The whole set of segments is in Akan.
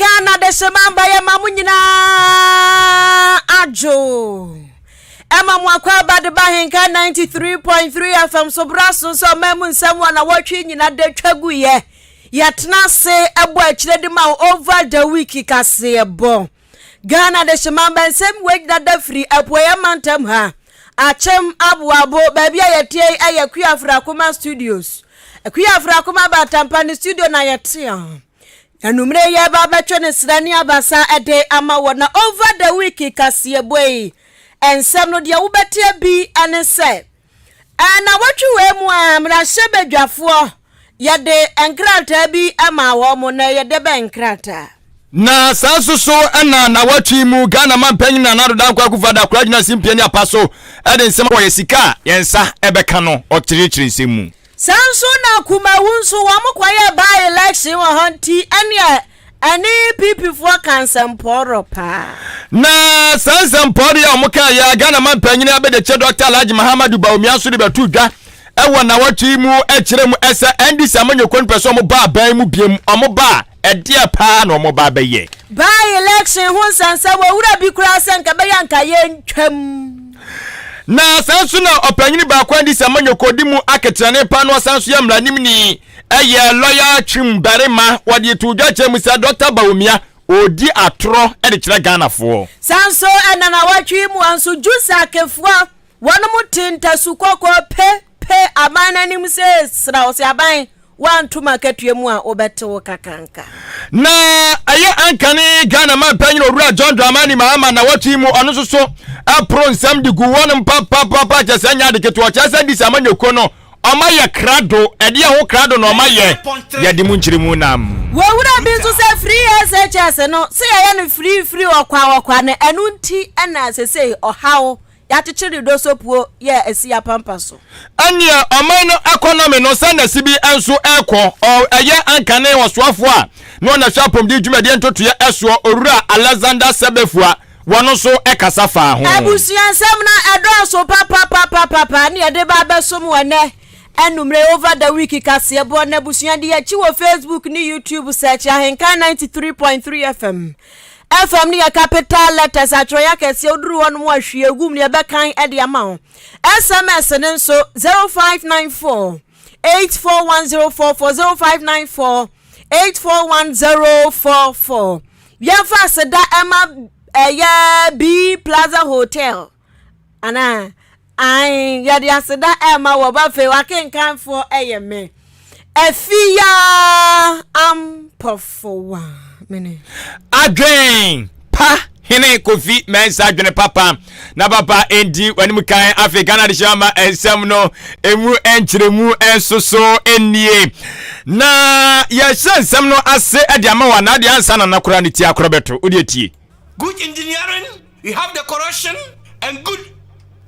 Ghana de semamba ya mamunyina ajo. Emma mwakwa bade Ahenkan 93.3 FM so braso so memu nsem wana watwi nyina de twagu ye. Yatna se ebo akire de ma over the week Kasiebo. Ghana de semamba nsem wejda da free apoya mantam ha. Achem abuabo baby ayetie ayekua Afrakuma Studios. Akua Afrakuma Batampani studio na yetia. Anumre ye baba twene srani abasa ede ama wona over the week Kasiebo yi. Ensem no de wobetia bi ane se. Na watwe mu amra sebedwafo yede enkrata bi ama wo mo na yede be enkrata. Na sansuso na watwi mu Ghana mampanyin na nado dan kwa kufada kura gina simpie ni apaso ede nsem wo yesika yensa ebeka no okyirikyiri nsemu. Sanso na kuma wunso wa mokwaye by election wa honti ani people for cancer poro pa. Na sansa poro ya omoka ya Ghana mampanyin abede che Dr. Alhaji Muhammadu Bawumia so de betu dwa ewo na watwi mu ekyire mu esa endi samanyekon peso mo ba ban mu biem omo ba edie pa na omo ba beye by election hu sansa wo wura bi kura senka be yanka ye ntwam. Na sansu na opanyini ba kwa ndi samanyeko di mu aketrane pa no sansu ya mranim ni eye lawyer Chimbarema wadi tudwa chemu sa Dr. Bawumia odi atro e de kire Ghana fo. Sanso na watwi mu anso jusa kefua wono mutinta sukoko pe amana nim se sra o se aban wantu makatue mu a obetewo kakanka. Na aye ankane Ghana mampanyin owura John Dramani Mahama na watwi mu ono soso apro nsam de gu wonum papa chesanya de keto chesa di samanyeko no omaye krado ede ho krado no omaye ya di munchirimu nam wo wura bi so se free SHS no se ya no free okwa na enunti na sese ohawo ya tichiri do sopuo ye esia pampaso ania omano economy no sanda sibi enso eko eye ankane wosoafo a no na shapom di dwumade ntoto ye eso owura Alexander Sebefua wono so ekasa fa ho abusuan sam na edoso papa ni ede ba besom wane enumre over the week Kasiebo na busuan di achi wo Facebook ni YouTube search Ahenkan 93.3 FM ni ya capital letters atroya kese oduru won mo ahwe egum ni ebekan ede ama SMS nenso 0594 841044 0594 Yafa seda ema B Plaza Hotel ana ai ya dia seda ema wo ba fe wakenkan fo me efia ampofowa mene again pa hene kofi mensa adwene papa na papa endi wanimu kan African de shama ensem no emu enkyeremu ensoso enie na ya ensem no ase ade ama wa na ade ansa na nakora ne ti akrobeto odi tie. Good engineering, we have decoration and good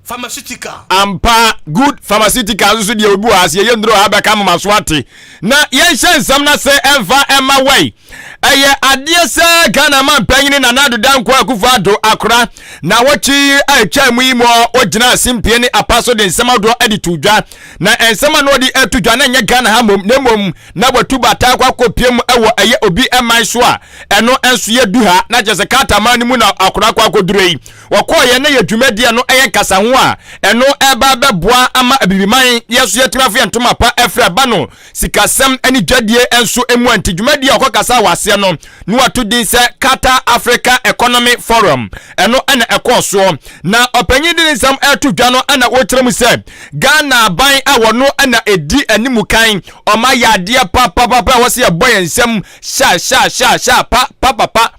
pharmaceutical. Ampa good pharmaceutical so de obu ase ye ndro ha beka mama so ate na ye ensem na se enfa ema wai eye adie se Ghana mampanyin na nado danko akufado akora na wachi acha mu imo ogina simpie ni apaso de nsemado editudwa na ensema no de etudwa na nya Ghana ha mom na mom na watuba ta kwa kopiem ewo eye obi eman so a eno enso ye duha na jese kata mani mu na akora kwa kodurei wakoye na ye dwumade no eye kasa ho a eno eba beboa ama abibiman yeso ye tirafe ntoma pa efra ba no sikasem ani dwadie enso emu anti dwumade akokasa wase no watu din se Kata Africa Economy Forum eno ena ekoso na opanyin din sam etudwa no ana wokyerem se Ghana ban awono ana edi animukan oma yade papa wose ye boy ensem sha pa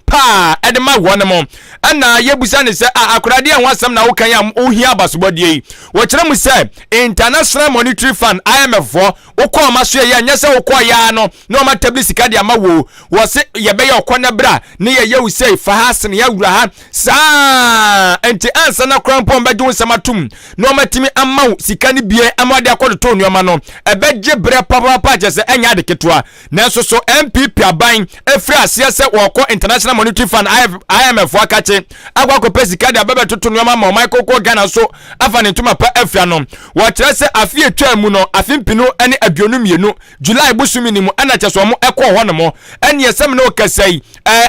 edema wonemo ana yebusa ne se akorade en wasam na wokan am ohia abasobodie wokyerem se International Monetary Fund IMF wokọ maso ye nyese wokọ ya no na o matabli sika de ama wo wose yebe ye okona bra ne ye yewu sei fa hasen ya wura ha sa enti ansa na krampon badwo nsamatum na o matimi ama sika ne bie amade akodoto nneoma no ebeje bre papa jese enya de ketwa na so MPP aban efri ase se wokọ International Monetary Fund IMF wakache akye agwa ko sika de ababa toto no ma Michael ko Ghana so afa ne ntoma pa afia no wo kire se afie twa mu no afimpino ene aduonu mienu July busumi ni mu ana kyeso mo ekọ ho no mo ene yesem na okasai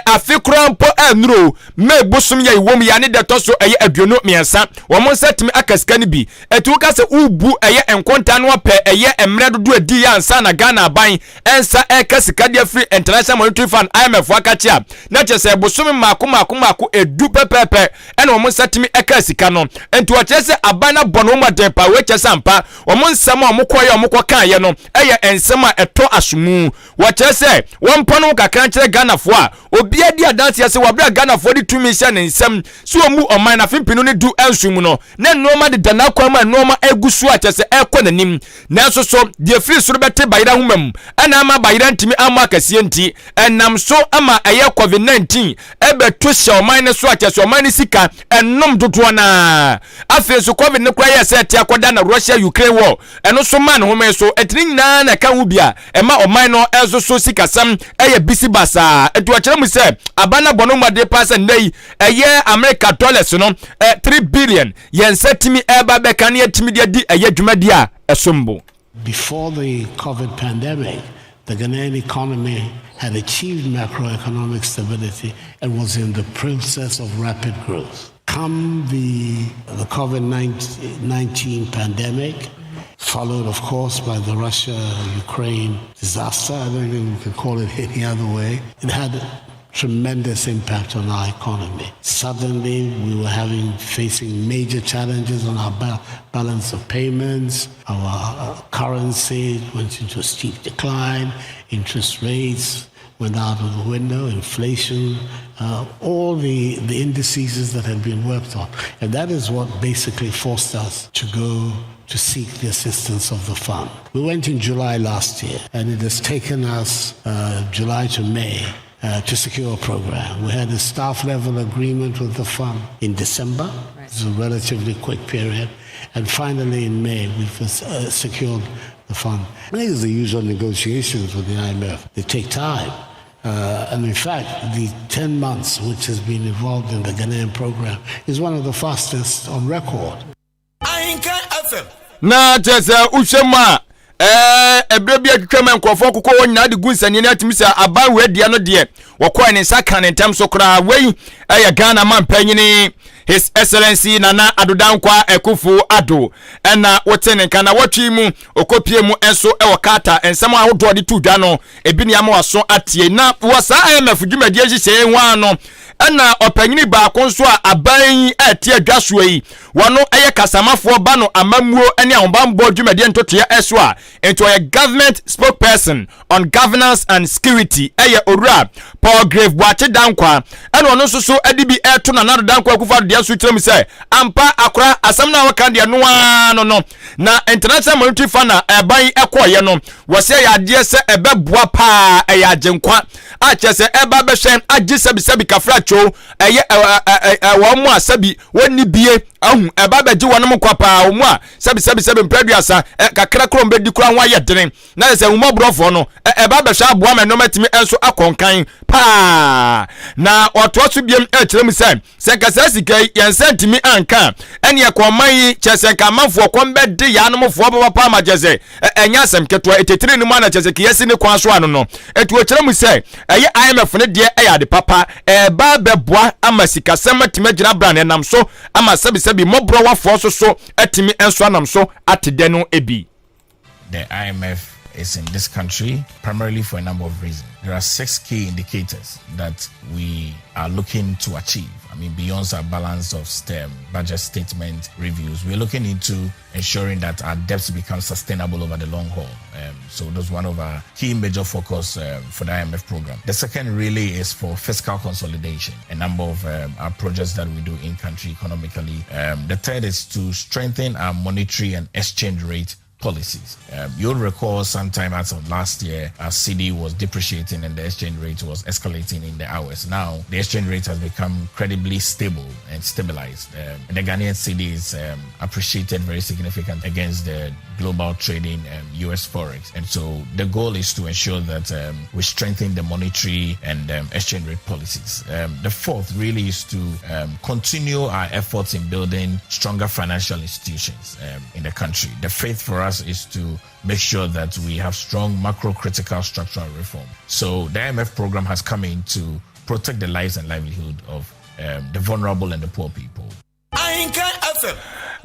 afi krampo anuro me busum ye wom ya ne de to so eye aduonu miensa wo mo setimi akasika ni bi etu ka se ubu eye enkonta no pe eye emre dodo adi ya ansa na Ghana ban ensa ekasika de free international monetary fund IMF akachia na kyese busum mako edu pepepe ene wo mo setimi ekasika no entu o kyese abana bono mo de pa we kyese ampa wo mo nsam o mo koye o mo kan ye no eye ensem a eto asumu wo kyese wo mpono kakran kyere Ghana fo a obia di adanse ase wo bra Ghana fo di tumi sha ne nsem so omu oman na fimpinu ne du ansum no na noma de dana kwama noma egusu a kyese ekọ nanim na so de free soro bete bayira humam ana ama bayira ntimi ama kase nti enam so ama eye COVID-19 ebe to sha oman ne so a kyese oman ne sika enom dodo na afi so COVID ne kwa ye se te akoda na Russia Ukraine war eno so man home so etini na ka wubia ema oman no enso so sika sam eye bisi basa etu akere mu se abana bono made pasa nei eye America dollars no 3 billion yen setimi eba beka ne etimi de di eye dwumadi a esombo. Before the COVID pandemic, the Ghanaian economy had achieved macroeconomic stability and was in the process of rapid growth. Come the COVID-19 pandemic, followed, of course, by the Russia-Ukraine disaster. I don't think we can call it any other way. It had a tremendous impact on our economy. Suddenly, we were facing major challenges on our balance of payments. Our currency went into a steep decline. Interest rates went out of the window, inflation, all the indices that had been worked on. And that is what basically forced us to go to seek the assistance of the fund. We went in July last year, and it has taken us July to May to secure a program. We had a staff level agreement with the fund in December. It's a relatively quick period. And finally in May, we've secured the fund. I think it's the usual negotiations with the IMF. They take time. And in fact, the 10 months which has been involved in the Ghanaian program is one of the fastest on record. Ahenkan FM. Na tese ushema ebrebi akekema nkofo kokko wonyina de gunsani na atimisa aban we dia no de wokọ ne saka ne ntam so kra wei Ghana man panyini His Excellency Nana Adodankwa Akufo-Addo ena wotene kana watwi mu okopie mu enso ewokata ensem ahodo de tudwa no ebi ne amawaso atie na wosa IMF dwumadi ahihye enwa no ena opanyini ba konso a aban atie adwaso yi wono eye kasamafo ba no amamuo ene ahobambo dwumadi entotoya eso a ento ye government spokesperson on governance and security eye Owura Paul Grave Boakye Dankwa ena ono soso adibi eto Nana Adodankwa Akufo-Addo so tell me say ampa akra asam na waka de no na international monetary fund ban ekoye no wo se ya de se ebeboa pa ya genkwa a che se eba be hwe agi sabi kafra cho eye wo mu asabi woni bie ahun eba beji wonom kwa pa omu a sabi mpraduasa kakra krom be di kura ho aye denen na se umobrofo no eba be hwe aboa me no matimi enso akonkan pa na otoso biem kire mu se kasa sikai yansantimi anka ene yakoman chese kamanfo kombe de yanomfo baba ma jese enya sem ketwa etetire ni mu na chese kiyesi ne kwan so ano no etu kire mu se eye IMF ne de eyade papa ba beboa amasika sematime gina brand enam so ama sabi mobro wafo so atimi enso anam so atede no ebi. The IMF is in this country primarily for a number of reasons. There are 6 key indicators that we are looking to achieve. I mean, beyond our balance of budget statement reviews, we're looking into ensuring that our debts become sustainable over the long haul. So that's one of our key major focus for the IMF program. The second really is for fiscal consolidation, a number of our projects that we do in country economically. The third is to strengthen our monetary and exchange rate policies. You'll recall sometime as of last year, our cedi was depreciating and the exchange rate was escalating in the hours. Now, the exchange rate has become credibly stable and stabilized. The Ghanaian cedi is appreciated very significantly against the global trading US Forex. And so the goal is to ensure that we strengthen the monetary and exchange rate policies. The fourth really is to continue our efforts in building stronger financial institutions in the country. The fifth for us is to make sure that we have strong macro-critical structural reform. So the IMF program has come in to protect the lives and livelihood of the vulnerable and the poor people. Ahenkan FM.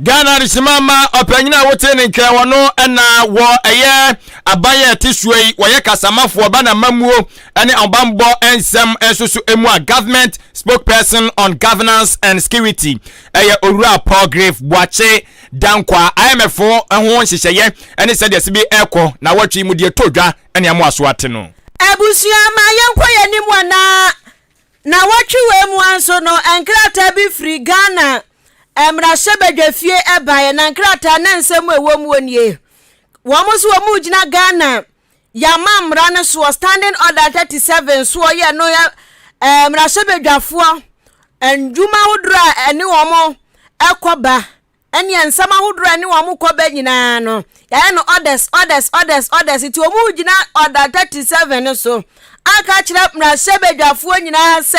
Ghana Rishimama opanyina wote ne nkra wono na wo eye abaye tisue woye kasamafo ba na mamuo ene obambo ensem ensusu emu a government spokesperson on governance and security eye Owura Prograve Boache Dankwa IMF ho nhyehyeye ene se de sibi ekọ na watwi mu de todwa ene amo aso ate no Abusua ma yenkwa yanimu na watwi we mu anso no enkrata bi free Ghana Emra Shebedwafie ebaye na nkrata na nsem ewom wonie. Womuso womu gina Ghana yama mra ne so standing order 37 so ye no ya Emra Shebedwafo enjuma hudura eni womo ekoba eni ensama hudura eni womo koba nyina no ya no orders ti womu gina order 37 so aka kire Emra Shebedwafo nyina se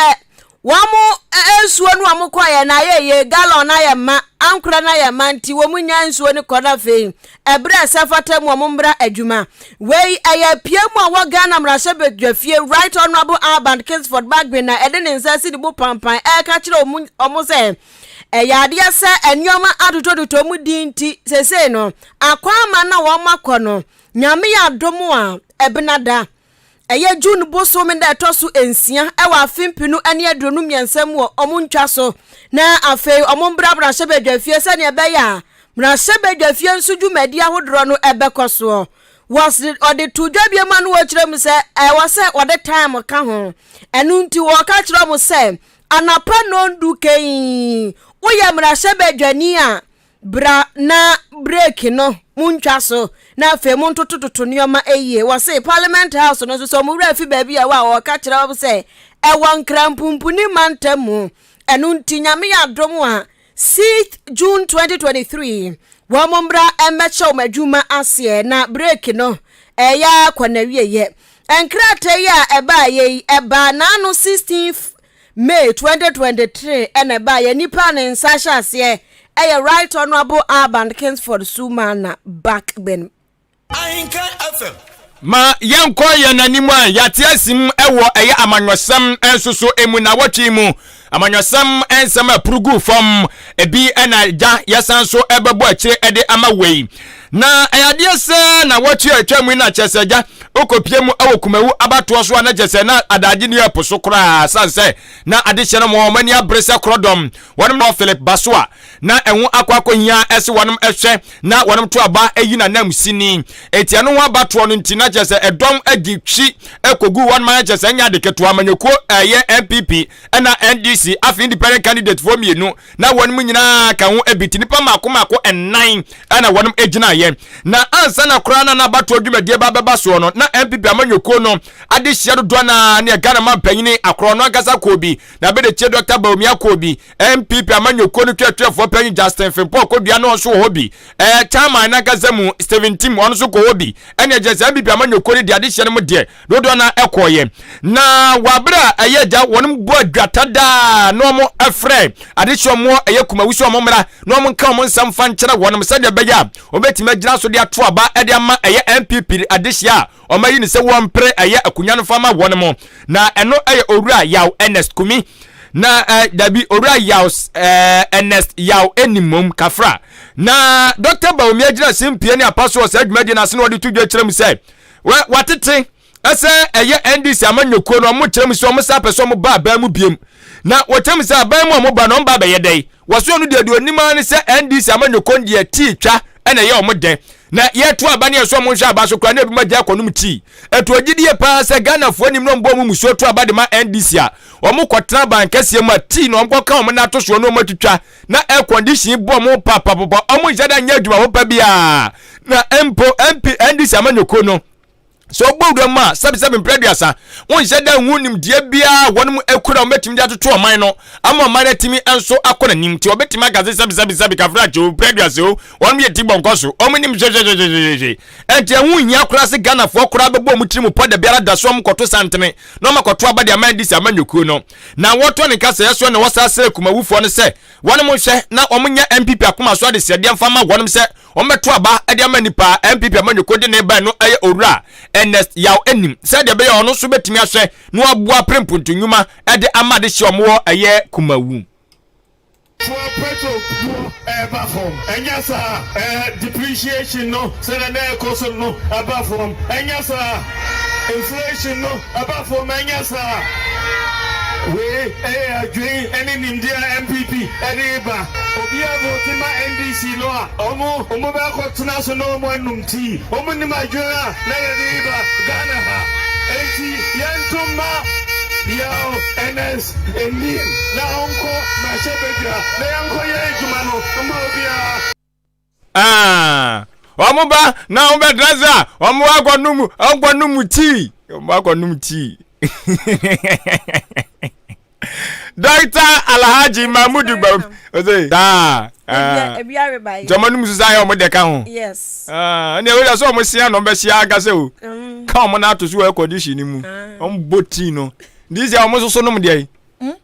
Wamu ensuo no amukoye na ye gallon na ye ma ankura na ye manti wo munya ensuo ni koda fe ebre sefata mu omumbra adwuma wei eye piemu a wo Ghana Mrashebedwafie right honorable Ahenkan Kasiebo Bagbin na ede ne nsasi di bu pampan e ka kire omu se yade se enyoma adododo mu dinti sese no akwama na wo makono nyame ya domo a ebenada Eye June boso me da toso ensia ewa afimpinu ene adronu miensam wo omuntwa so na afei omumbra Mrashebedwafie se ne be ya Mrashebedwafie nsu dwumadi ahodro no ebekoso was ode tudwa biema no wo kirem se wase ode time ka ho enu nti wo ka kirem se anapa no nduken wo ye Mrashebedwani a bra na break no muntwa so na fe muntototo nioma eye wase parliament house no so mu rafi baabi a wa ka kire wo se e won krampumpuni mantamu enu ntinyame ya dom a 6th June 2023 wa mombra emecho madwuma ase na break no ya kwanawie ye enkrata ya eba ye eba na no 16th May 2023 ene ba ye nipa ne nsasha ase right honorable Ahenkan Kasiebo Sumana Bagbin. Ahenkan FM. Ma yanko ye nanimu a yate asim ewo eye amanwosam ensuso emu na watwi mu amanwosam ensam aprugu fom ebi ena ja yesanso ebebo akire ede ama wei na ayade se na watwi atwamu na cheseja okopiemu awokumawu abato so na chese na adaje ne aposo kra sanse na adehye no mo mani abrese krodom wonum no Philip Baswa na enwo akwakohia ese wonum ehwe na wonum to aba eyi na namsini etia no ho abato no ntina chese edom agitwi ekogu won man chese nya de keto amanyoko eye MPP na NDC af independent candidate for mienu na wonum nyina ka ho ebiti nipa mako enan na wonum egina ye na ansa na kra na abato adwumadie baba so no na MPP amanyoko no ade hye do na ne Ghana man panyini akro no agasa kobi na be de che Dr. Baumia kobi MPP amanyoko no twetwefo panyi Justin Fimpo kodua no so hobi chairman na gazamu 17 on so ko hobi ene je MPP amanyoko ni de ade hye no mo de do na ekoye na wabra ayeja wonum bo adwatada no mo afre ade hye mo kumawuso mo mra no mo nka mo nsam fa nkyere wonum se de beya obetima gina so de ato aba ede ama MPP ade hye a omayi ni se wompre akunya no fama wonum na eno Owura Yaw Ernest Kumi na dabi Owura Yaw Ernest Yaw enimom kafra na Dr. Baumia gina simpie ne apaso se adwumadi na se no de tudwa kyerem se watete ese NDC amanyoko no mo kyerem se mo sa peso mo ba mu biem na wotem se ba mu mo ba no ba be yedai waso no de onima ne se NDC amanyoko de ti twa ene ye omo de na yetu abani eso mo hwa abaso kwa na bi ma gya konum ti eto ogidie pa se Ghana fo nim no mbo mu muso to abade ma NDC a omo kwatra ban kase ma ti no mbo ka omo na to so no matutwa na air condition bo mo papa omo jada nya adwuma ho pa bia na MP NDC amanyoko no so gbogbo ma sabi mpreduasa won jada hunim die bia wonum ekura ometim dia toto oman no ama oman atimi enso akona nim ti obetimi agaze sabi kafra jo preduasa o wonum ye tibon koso omunim je enti ehun nya kura se Ghana fo kura bebo mu tiri mu poda biara da so om koto santene no makoto abade amandisi amanyoko no na woto ne kasa yeso ne wasase kumawufo ne se wonum hwe na omunya MPP akoma so ade sede mfama wonum se ometo aba ade amanipa MPP amanyoko de ne ba no eye owura Ernest yaw enim said de be ono so betimi ahwe no aboa prempuntu nyuma e de amade hye omwo eye kumawu for petrol platform enyasa depreciation no said na cost no platform enyasa inflation no platform enyasa we agree any India MPP ediba obi vote ma NDC no omo ba ko tuna so no mo numti omo ni majora na ediba Ghana ha enti yentuma yao NS enim na onko na shebedra na yanko ye ejuma no omo bia omo ba na omo bedraza omo agwonum ti omo agwonum ti Dr. Alhaji Mahmoud Bab ozey da ebiare bai jamanu mususa ya omo de ka ho yes ne we so omo sia no be sia agase o ka omo na to so air condition ni mu omo boti no this ya omo so nom de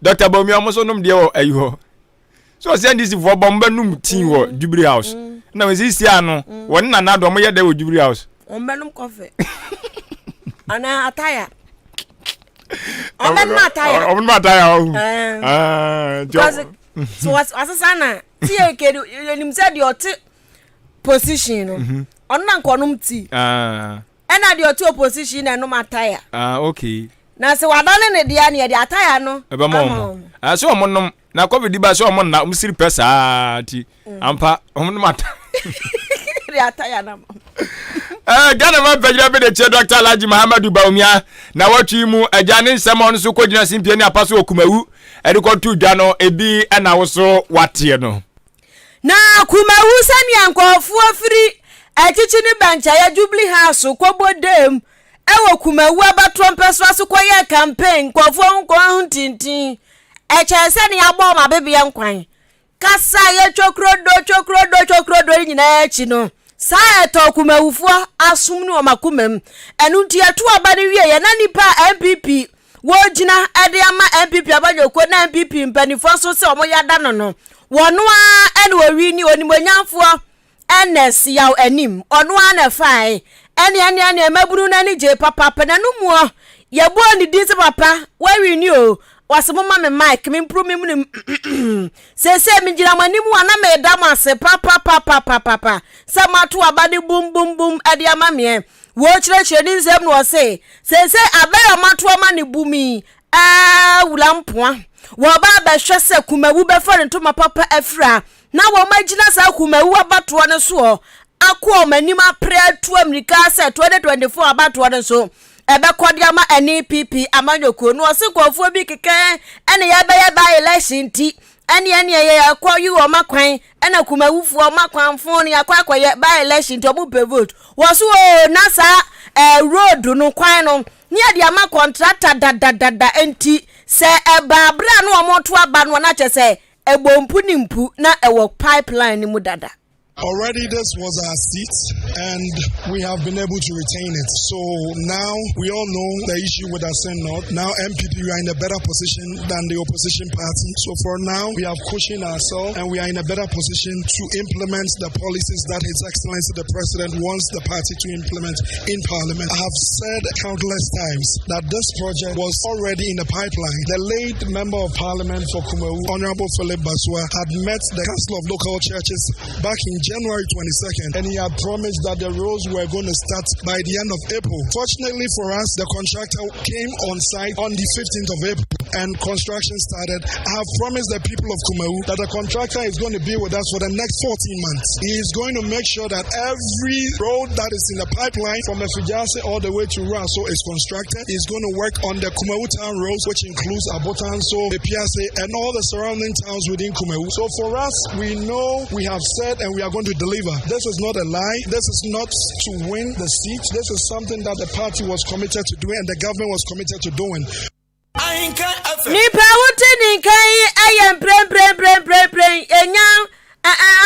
Dr. Bomi omo so nom de o ayiho so say this for bomba num tin wo Jubilee House na we sia no won na na do omo ye de wo Jubilee House ombelum coffee ana ataya Mataya. So what's asana? Tie kedu nim said your position. Onna nkonum ti. Ena de your position na no mataya. Okay. Na se wadane ne dia ne de ataya no. Eba mo. So omonnom na covid ba so omon na umsiri pesa ti. Ampa omonnom ataya. De ataya na. Ghana ma pejira be de che Dr. Alhaji Muhammadu Baumia na watwi mu agane nsem on so kogina simpie ni apaso okumawu edikotu dwa no ebi na woso watie no na kumawu sani ankofu afiri achichi ni bancha ya Jubilee House kobodem ewo kumawu abatrompeso asokoye campaign kofu onko huntintin eche sani agbo ma bebia nkwan kasa ye chokrodo nyina echi no Sa to kumawufo asum no makumem enu nti eto abane wie ye na nipa MPP wo gina ede ama MPP abanyoko na MPP mpanifo so se omo yada no wono a ene wawi ni onimonyamfo NS yaw anim ono a na fai ene emaburu na ni je papa na no muo ye bo ni di se papa wawi ni o wasemo ma me mic me improve me mu se me gina mani mu ana me da ma se papa se mato abade bum ade ama me wo kire ni nsem no se abaya mato ama ne bumi wulampoa wo ba ba hwe se kumawu be fa ne to ma papa afra na wo magina sa kumawu abato ne so akọ manim apre atu America se 2024 abato ne so ebe kwadiama NPP amanyoko no osikofo bi keke ene ya be by election ti ene ye akwayu o makwan ene kumawufu o makwanfo ne akwaye by election ti obu pe vote wo so na sa road no kwan no ne ade ama contractor da enti se eba bra no omoto aba no na che se egbompu ni mpu na ewo pipeline mu dada. Already this was our seat and we have been able to retain it. So now we all know the issue with our Senate. Now MPP we are in a better position than the opposition party. So for now we have cushioned ourselves and we are in a better position to implement the policies that His Excellency the President wants the party to implement in Parliament. I have said countless times that this project was already in the pipeline. The late Member of Parliament for Kumawu, Honorable Philip Baswa, had met the Council of Local Churches back in January 22nd, and he had promised that the roads were going to start by the end of April. Fortunately for us, the contractor came on site on the 15th of April, and construction started. I have promised the people of Kumawu that the contractor is going to be with us for the next 14 months. He is going to make sure that every road that is in the pipeline from Efijase all the way to Raso is constructed. He is going to work on the Kumawu town roads, which includes Abotanso, Epiase, and all the surrounding towns within Kumawu. So for us, we know we have said and we are going to deliver. This is not a lie. This is not to win the seat. This is something that the party was committed to doing and the government was committed to doing. Nipa wuti ninkai ayem pre enya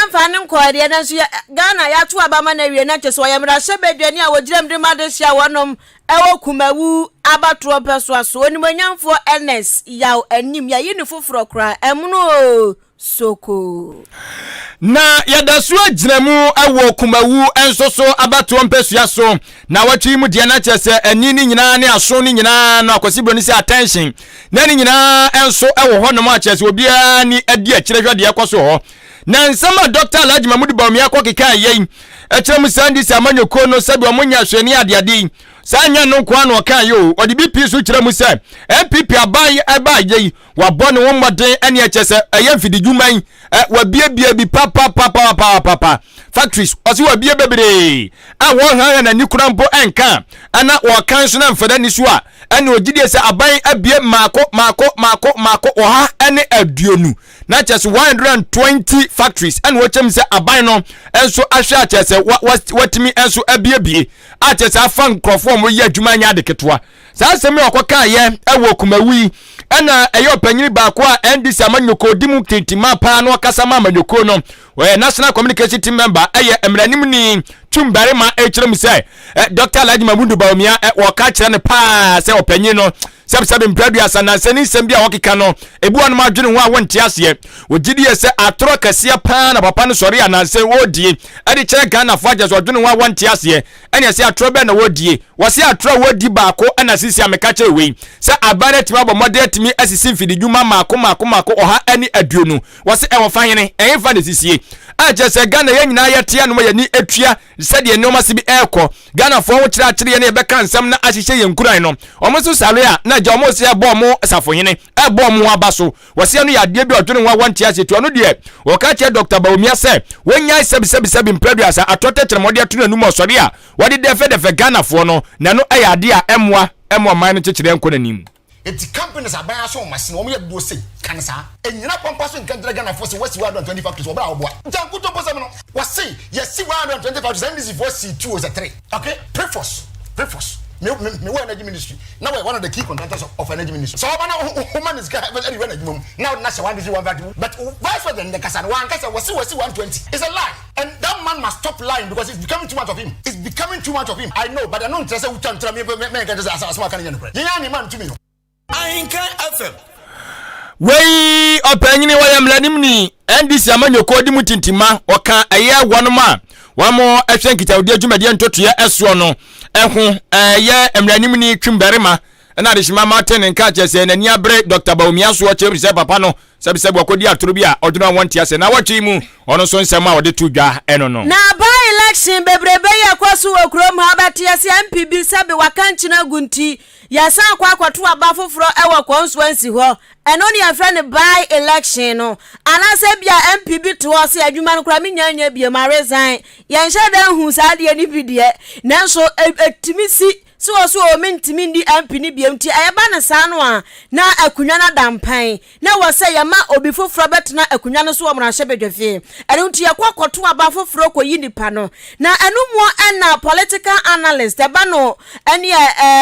amfanim kwade na so Ghana ya to abama na wie na cheso yemra shebedwani a wogiram de madehia wonom ewo Kumawu abatro peso aso onimanyamfo NS yaw anim ya yini foforo kra emno soko na yadasu agyinamu ewo Kumawu ensoso abato mpesua so na watwi mu de na chese ani ni nyina ne aso ni nyina na akwasibro ni se attention na ni nyina enso ewo ho no ma chese obia ni adi akire hwade yakoso ho na nsama Dr. Alhaji Mahmoud Bawumia kwakeka yei ekyerem sandi samanyoko no sabi omunya hwani adeade sanya no kwa no kan yo odi BP so kyerem se MPP abaye wabɔ ne wommɔden ene ekyese eye mfidi dwuman wabiebie bi papa factories osi wabie bebre wo han na nikurampo enka ana wo kan so na mfada ni so a ene ogidie se aban abie mako oha ene aduonu na kyese 120 factories ene wo kyem se aban no enso ahwe a kyese watimi enso abiebie a kyese afa nkrofo mo ye adwuma nya de ketwa saa semi okoka ye ewo Kumawu ena eyo panyini baako a NDC amanyoko dimu tintima pa no kasa ma amanyoko no we national communication team member eye emranim ni tumbare ma ekyerem say Dr. Alhaji Mahmoud Bawumia wo ka kyere ne pa say opanyin no sebe mpradua sana sani sembia wokeka no ebu anu adwene ho a wonte ase ogidie se atoro kase pa na papa no sori ananse wodie ade kyere Ghana fo agye so adwene ho a wonte ase ene se atoro be na wodie wose atoro wodi baako ana sisi ameka kyere we se abare tima bo mode atimi asisi mfidi dwuma mako oha ani aduonu wose ewo fanyene enfa ne sisi aje se Ghana ye nyina yetia no ye ni etua se de no mase bi eko Ghana fo wo kyere ne beka nsam na ahyehye ye nkuran no omoso sale a na ja omo se ebomo safohene ebomo abaso wose no ya de bi odwene wa wanti ase to no de wo ka kyere Dr. Bawumia se wonyai sebi mpradua sa atote kyere mode atu nanum osori a wode defe Ghana fo no na no ayade a emwa man no kyekere enko nanim eti companies abaya so machine wo me do say kan sa enyina pampa so nkan dra Ghana force wasi 120 factories wo bra oboa janku to posa no wasi yesi 120 factories and this for C2 is a 3 okay preforce me work energy ministry now we're one of the key contractors of energy ministry so woman is everywhere energy now national 1 factory but vice president the kasa one kasa wasi 120 is a lie and that man must stop lying because it's becoming too much of him I know but I don't trust who can tell me get this as small can you know man to me Ahenkan FM wei opanyini wayamlanim ni NDC amanyoko dimu tintima oka eye wonoma wamo ehwenkita odi adwumade ntotoya eso no ehu ye emlanim ni twumberema na de shima Martin nka chese nani abre Dr. Bawumia so che se papa no sabi akodi atoro bi a oduna wonti ase na watwi mu ono so nsem a ode tudwa eno no na by election bebrebe ya kwaso wakrom ha batia se MPB sabi wakanchina gunti ya san kwato aba foforo ewa constituency ho eno ne afra ne by election no anase bia MPB to ho se adwuma no kra menya bia ma resign ya nhye dan hu sa de ni bidie nanso etimisi so o mentimi ndi MP ni biamti ayaba na sa no a na akunwa na dampan na wo se ya ma obi foforo betena akunwa no so wo mra hye bedwafie ene nti yakwakoto aba foforo koyi nipa no na enumo na political analyst eba no ene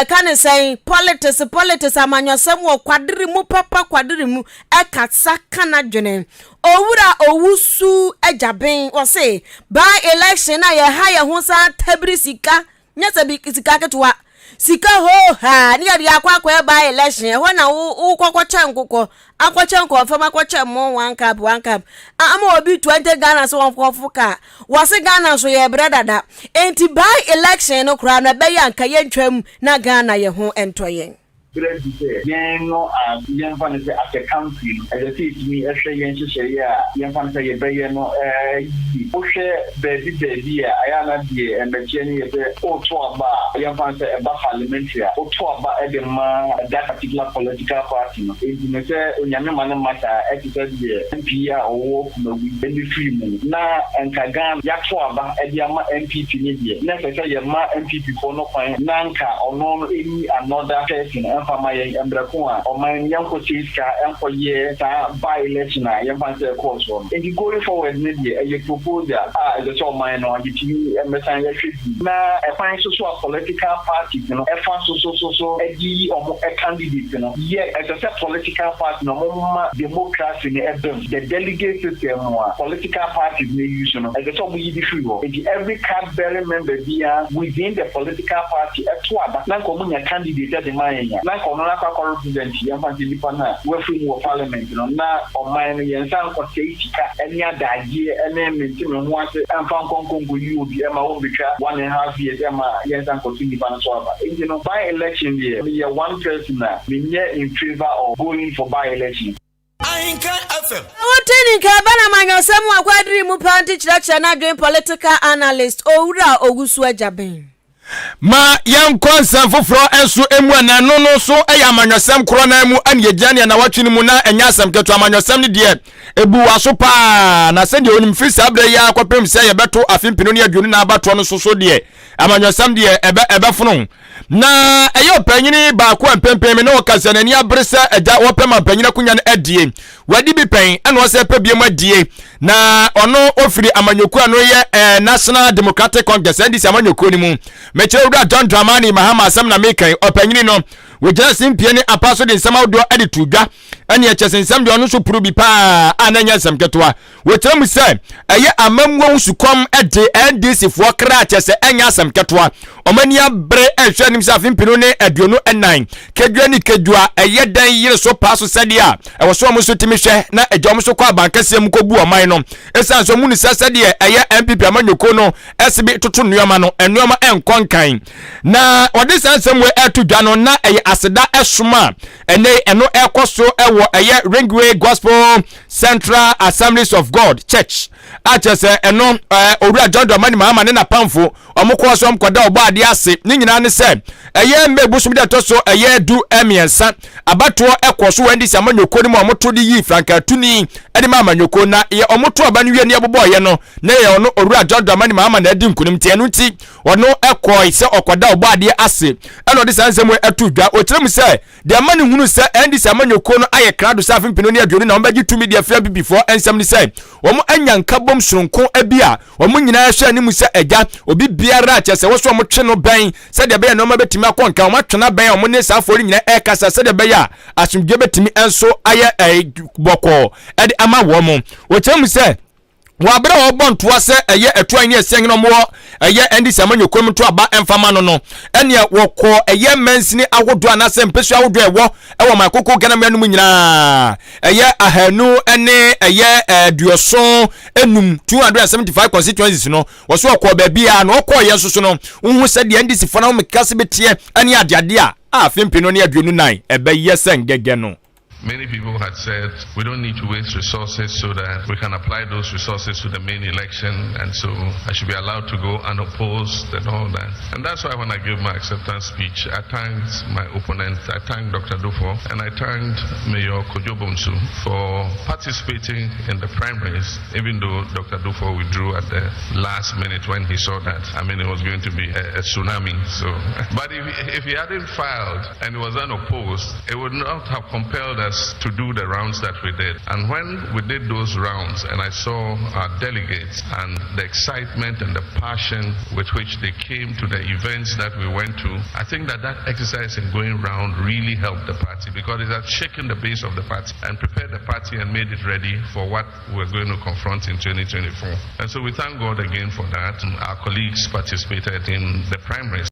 kan say politics amanyosem wo kwadiri mu papa kwadiri mu ekatsa kana dwene owura owusu ajaben wo se by election na ye ha ye ho sa tabiri sika nyasa bi sika ketwa sika ho ha ni ya akwa by election ho na wo kwakwacha nkukọ akwacha nkọ fama akwacha mo one cup ama obi 20 Ghana so wonfoka wase Ghana so ye bredada enti by election no kra na be ya nka ye ntwam na Ghana ye ho entoyen bread there. No, young fan say as a country, as a city, me a share yen share young fan say a no baby, I am here and the Jenny young fan say about parliamentary or that particular political party. In say Yamman matter, MP or any free now and Kagan Yakwa at Yama MPP media. Next say Yama MPP for no point Nanka or no any another person and for my Embrakua or my young Kochiska and for years by election. Young fan say course from. And you going forward media you propose that the top mine on the TV and now a financial political party, you know, a so a candidate, you know, as a political party, no democracy, the delegate system, political parties may use, you know, as a top we the every card bearing member within the political party at Twaba, non candidate at the mine, like on represent, we're free more parliament, you know, now on mine and some for any other idea, and then maintain one and found Congo, you be my own 1.5 years, yes, and continue you know, by election year, we are one person now, we are in favor of going for by election. Ahenkan FM. Woteni kabana manyosemu akwadri mu panti chiracha na dream political analyst Owura Ogusu Ajaben. Ma yankonsa foforo enso emu anano no so ayamanyosem krona mu aniyejane na watwini mu na enyasem keto amanyosem ne de ebu waso pa na se de onim fisa abre ya kwapem se ye beto afimpino ne aduonu na abato no so de amanyosem de ebe fono na eyo panyini ba ko empempem ne okase na ni abresa eja wopem panyina kunya ne adie wadi bi pen ene wo se pa biem adie na ono ofiri amanyoku ano ye National Democratic Congress ndisi amanyoku ni mu Mechewura John Dramani Mahama asem na mekan opanyini no we just impie ni apaso de nsema odo ade tudwa ene ye chesensem de ono so puru bi pa ananya sem ketwa we tram se eye amamwo nsukom ede NDC fo kra chese enya sem ketwa omania bre ehwe nim se afimpino ne aduonu enan kedwa ni kedwa eye dan yire so paso sede a e wo so mo so timi hwe na ejom so kwa bankasem ko bu oman no esan so mu ni sasede eye MPP amanyoko no SB toto nuoma no enuoma enkonkan na odi sansem we etudwa no na eye aseda esoma eno ekoso ewo eye Ringway Gospel Central Assemblies of God Church achese eno Owura John Dramani Mahama ne na pamfo omukọ so omkoda obo ade ase ni nyina ne se eye mbebusum de to so eye du emiensa abato ekoso wandi samanyoko ni mo omoto di yi franka tuni ede ma amanyoko na ye omoto aba ne wie ne abobo ye no na ye ono Owura John Dramani Mahama na adi nkunim tie no ti ono ekoi se okoda obo ade ase eno de sansem atudwa otirem se de mani hunu se endi samanyoko no aye krado sa afimpino ne aduonu na ombagi tumi de afia bi before ensem ni se omo anyanka bom soronko abia omo nyina hwe ani mu se eja obi biara chese wo so omo twe no ben se de be no ma betimi akonka omo twena ben omo ne safori nyina ekasa se de be ya asumdwe betimi enso aye boko ede ama wo mo wo temu se wabra obontoa se eye etuan ne esen no mo eye ndi samanyoko mto aba emfama no ene wokọ eye mansini awodo anase mpesu awodo ewo makoko ganam no nyina eye ahanu ene eye duoson enum 275 constituencies no woso okọ ba bia no okọ ye soso no unhu se de ndi sifo na mekase betie ene adeade a afempino ne aduonu nan ebe yesen gege no. Many people had said we don't need to waste resources so that we can apply those resources to the main election, and so I should be allowed to go unopposed and all that. And that's why when I gave my acceptance speech, I thanked my opponent, I thanked Dr. Dufo, and I thanked Mayor Kojobonsu for participating in the primaries, even though Dr. Dufo withdrew at the last minute when he saw that, I mean, it was going to be a tsunami. So, but if he hadn't filed and he was unopposed, it would not have compelled us to do the rounds that we did. And when we did those rounds and I saw our delegates and the excitement and the passion with which they came to the events that we went to, I think that exercise in going round really helped the party, because it had shaken the base of the party and prepared the party and made it ready for what we're going to confront in 2024. And so we thank God again for that. Our colleagues participated in the primaries.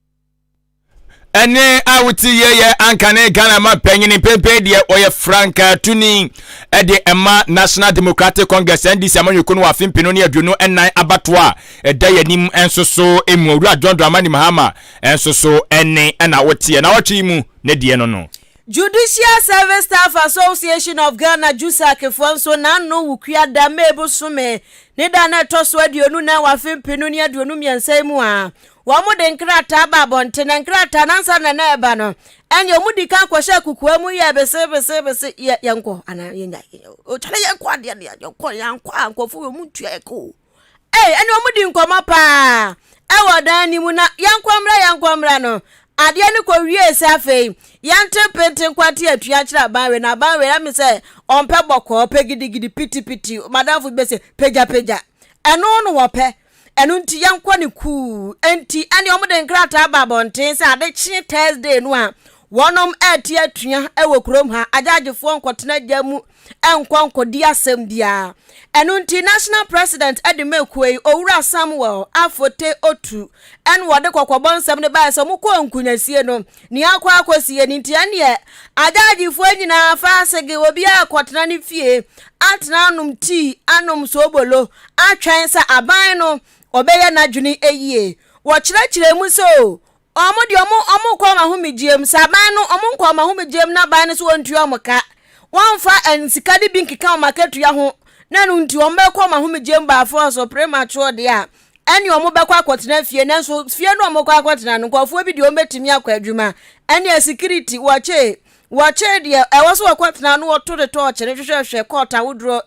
Ene awuti ye ankane Ghana ma panyini pepe de oye Franka Tuni ede ema National Democratic Congress NDC amanyoko no afimpino ne aduonu enan abatoa eda yanim ensoso emu Owura John Dramani Mahama ensoso ene na wotie na wochi mu ne die no no Judicial Service Staff Association of Ghana JUSAC fonso na no wukua da mebo some ne da na toso aduonu na wafempinu ne aduonu miensa mu a wo mo de nkrata ba bonte na nkrata nansa na na eba no enye mu di kan kwhye kukua mu ye bese yanko ana yenya o chale yanko ade ne yanko yanko ankofu mu tua eko enye mu di nkoma pa e wodan ni mu na yanko mra no ade ne ko wie safe yante pente kwati atua kira banwe na banwe na me se onpe boko pegidi piti madam fu be se peja eno no wope eno nti yanko ne ku enti ane omde nkrata babonten se ade chi Thursday no a wonom ati atua ewo krom ha ajagefo nkotena jamu enkonko di asem dia eno nti national president Edimekuei Owura Samuel Afote Otu en wode kokobon sem ne ba so mukọ nkunyasie no ni akwasie ni nti ane ajagefo nyina fa asege obi akotena ne fie atena anum tea anum sobolo atwen sa aban no obeye nadwene eyie wo kyerɛkyerɛ mu so omo de omo kwa mahomegiem saban no omo kwa mahomegiem na ban no so ontua omoka wonfa ensika de binkika omaketua ho na no nti omo kwa mahomegiem ba for so premature de a ene omo bekwa akotena fie na so fie no omo kwa akotena no kwafo bi de omo betimi akwa adwuma ene security wache de ewo so akotena no woto de torch ne hwehwehwe kota wodro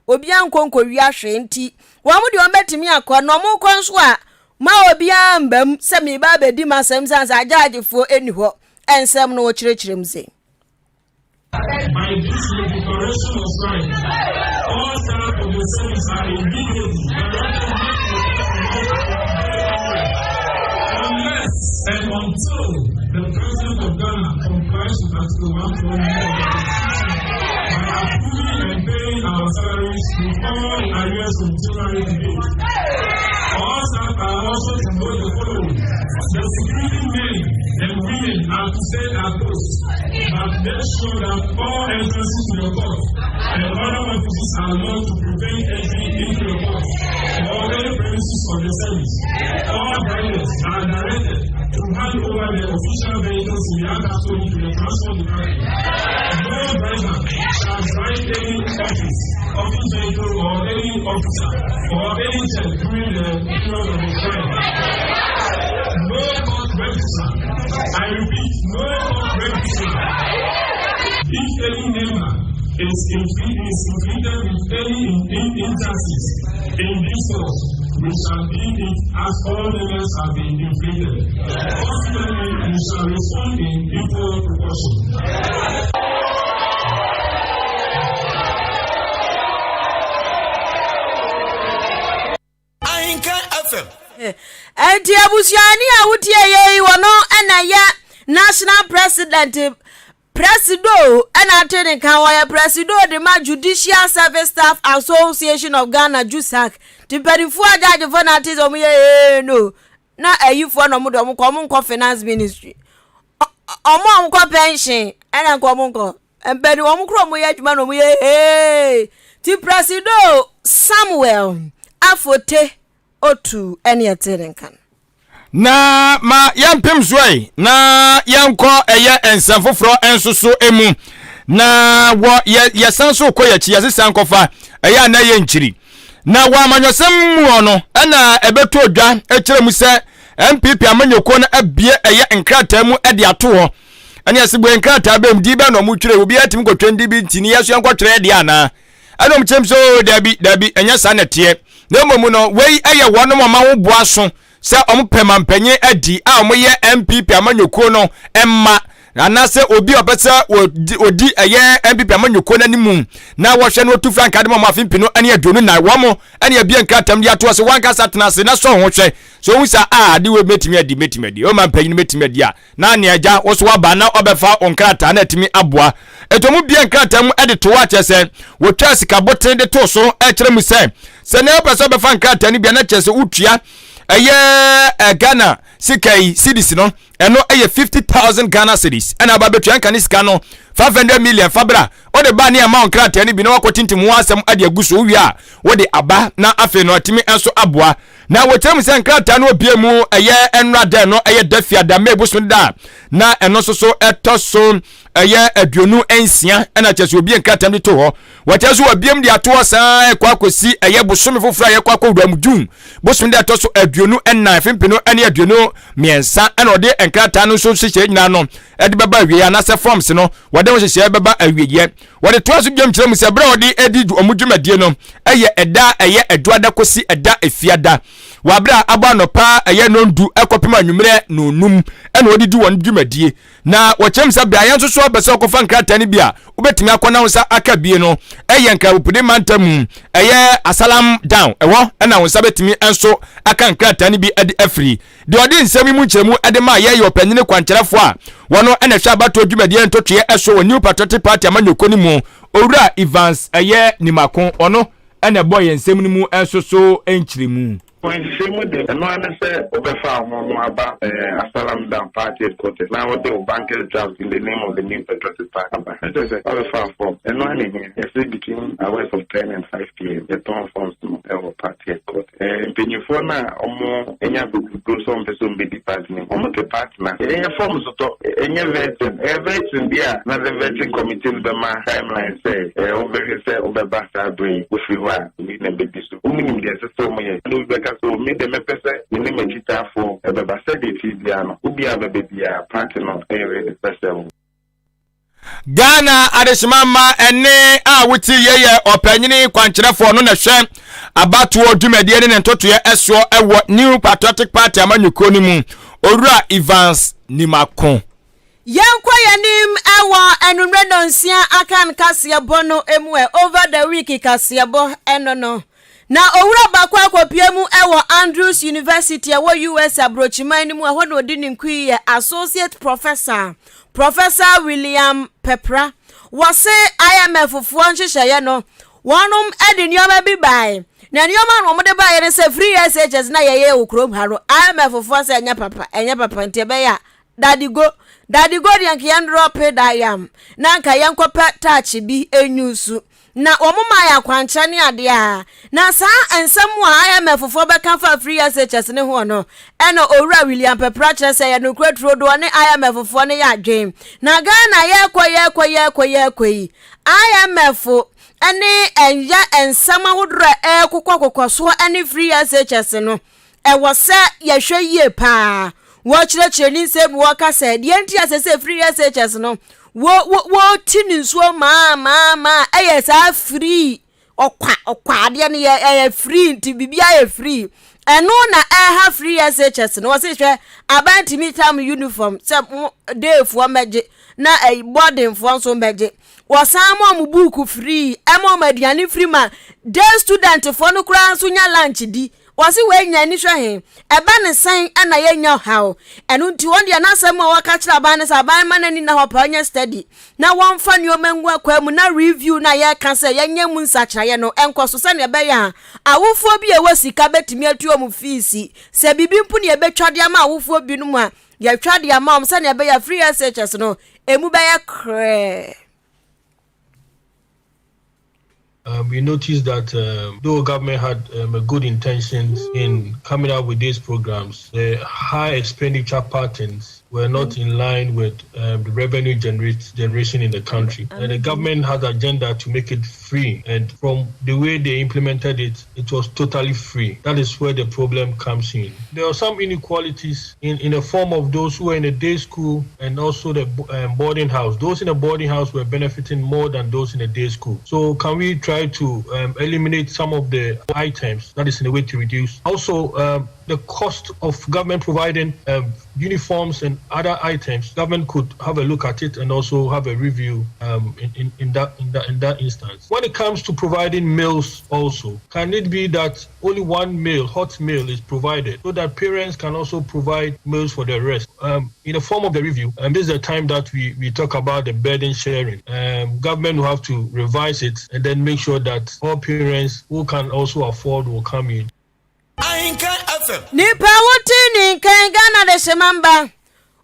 obi ankonko wi ahwe nti wo mo de omo betimi akwa no omo kwa so a ma obi ambam se me ba bedi masem sansa ajagefo eni ho ensem no wo kyerɛkyerɛ mu se by this declaration of right, all staff of the service are immediately unless and until the President of Ghana complies with Article 149 by approving and paying our salaries with all areas of January to date. All staff are also to know the following. The security men and women are to stay at post, but make sure that all entrances to the court and other offices are allowed to prevent entry into the court or any premises of the service. All drivers are directed to hand over their official vehicles in the afternoon to the transport department. No driver shall drive any office vehicle or any officer or any jet during the period of the crime. No court register. I repeat, no court register. If any member is inflicted with any injustice in this court, we shall deal it as all members have been inflicted. Consequently, we shall respond in equal proportion. Ahenkan FM. enti abusuani a wutie yei wono na ya national president presido na atene kan wa presido de ma Judicial Service Staff Association of Ghana JUSAC tiperifu ajaje for na atizo mu ye no na ayifo no mu do mu ko finance ministry omo ko pension na ko mu ko empedi wo mu kro mu ye adwuma no mu ye ti presido Samuel Afote Otu ene atenkan na ma yampem zoe na yanko eye ensafofro ensoso emu na wo yesanso koyachi yasesan kofa eye na ye nchiri na wa amanyosem mu ono na ebeto odwa ekire mu se MPP amanyoko na abie eye nkrata mu ede ato ho ene asebo nkrata bem di be no mu twire obi atim kotwendi bi ntini yeso yankotwere de ana anom chemso dabi enya sanete na momu no wei eye wono mama wo boaso se ompemampenye adi a omoye MPP amanyoko no emma anase obi opesa odi eye MPP amanyoko na nimu na wo hwe no tu frank ade mama afimpino ane adonu na wo ane abia nkratam di ato se wanka satena se na so ho hwe so wusa ade we metimi adi o mampanyi metimi adi a na ane agya wo so waba na obefa onkrata na atimi aboa etomu bia nkratam ade to wa chese wo twa sika boten de to so e kire mu se na opesa obefa nkrata ni bia na chese utua eye Ghana sikai cedis no eno eye 50,000 Ghana cedis ena ba betu anka ni sika no 500 million fabra o de ba ni amount krata ni bi na wakotintimu asem ade aguso wi a wo de aba na afi no atimi enso aboa na wo tem se krata no obiemu eye enra de no eye dafia da mebuso da na eno so etoso ɛyɛ aduonu ensia ɛna kyerɛ obi nkratam de to hɔ wɔkyerɛ so obiam de ato saa ɛkɔ akɔsi ɛyɛ bosom foforo a yɛkɔ akɔwura mu June bosom de ato so aduonu ɛnan fempino ɛne aduonu miɛnsa ɛna ɔde nkrataa no nso hyehyɛ nyina no ɛde bɛba awie anasɛ forms no wɔde ho hyehyɛ bɛba awieyɛ wɔde to aso biam kyerɛ mu sɛ bra ɔde edi ɔmo dwumadie no ɛyɛ ɛda ɛyɛ ɛduada kosi ɛda efiada wabra aba anopa ɛyɛ nondu ɛkɔpem anwummerɛ nonum ɛna ɔde di wɔn dwumadie na wɔkyerɛ mu sɛ bra yɛn nso so ɔbɛsɛ ɔkɔfa nkrataa no bi a wobɛtumi akɔ na wo nsa aka bie no ɛyɛ nkrawopude mantam ɛyɛ asalam down ɛwɔ ɛna wo nsa bɛtumi nso aka nkrataa no bi ɛde afiri de ɔde nsɛm yi mu nkyerɛmu ɛde ma yɛyɛ ɔpanyine kwankyerɛfo a wɔno ɛna hwɛ abato dwumadie ntotwe ɛso wɔ New Patriotic Party amanyɔkɔ no mu owura Evans ɛyɛ nimako ɔno ɛna bɔ yɛn nsɛm no mu nso so nkyerɛmu When same day, and one said, Obefa, about Asalam Down Party headquarters. Now, what they will banker draft in the name of the New Patriotic Party. It is Obefa form. And one here, you see, between hours of 10 and 5 p.m., the town forms our party headquarters. And when you phone now, any of the groups on the Zoom department, almost a partner, any forms of any veteran, there, not the veteran committee, the man timeline say, Obebasa Bray, if you are, we never be so. There's so many. So me the mepese me ne magita for ebeba said it bia no obi abebe bia party no the person Ghana adesimama ene a wuti yeye opanyini kwankyerefo no na hwe abatoɔ dwumadie ne ntotoye ɛso ɛwɔ New Patriotic Party amanyuko ni mu owura Evans nimako Yankwa yanim ewa enumre nonsia Ahenkan Kasiebo no emu over the week Kasiebo enono na owura bakwa akopiemu ewo Andrews University ewo US abrochiman ni mu eho na odi ninkui ye associate professor William Pepra wase IMF fuo nhyehyeye no wonum edi nioma bi bai na nioma no mo de bai ne se free SHS na yeye okrom haro IMF fuo se enya papa ntebe ya daddy go di anke yan drop dayam na anka yan kopa touch bi enyusu na omuma ya kwancha ne ade a na saa ensem a IMF fo beka fa free SHS ne ho no eno owura William Pepra kire se ya no kredro do ne IMF fo ne ya adwen na Ghana ye koyi IMF ene enja ensem ahodro kokkoso ene free SHS no ewo se ye hwe yie pa wo kire ni nsem wo ka se de enti asese free SHS no wo tininsuo ma sa free okwa ade ne ye free nti bibia ye free eno na ha free SHS no se hwe abantimi tam uniform se day fo meje na boarding fo so meje wo samo mu book free emo maduane free ma day student fo no kura so nya lunch di wasi we nya ni hwe eba ne san na ye nya hawo enu nti won dia na asem wa ka kira ban ne sa ban manani na ho pa nya study na won fa ni omengu akwa mu na review na ye ka se ye nya mu nsakira ye no enkoso se ne be ya awofo bi e wasika betimi atuo mu fees se bibi mpu ne be twade ama awofo bi no mu a ye twade ama om se ne be ya free SHS no emu be ya kre. We noticed that though government had good intentions in coming up with these programs, the high expenditure patterns were not in line with the revenue generation in the country. And the government had an agenda to make it free. And from the way they implemented it, it was totally free. That is where the problem comes in. There are some inequalities in the form of those who are in a day school and also the boarding house. Those in a boarding house were benefiting more than those in a day school. So can we try to eliminate some of the items? That is in a way to reduce. Also, the cost of government providing uniforms and other items, government could have a look at it and also have a review in that instance. When it comes to providing meals also, can it be that only one meal, hot meal, is provided so that parents can also provide meals for the rest? In the form of the review, and this is the time that we talk about the burden sharing. Government will have to revise it and then make sure that all parents who can also afford will come in. Ahenkan FM. Nipa wotini kan Ghana de semamba.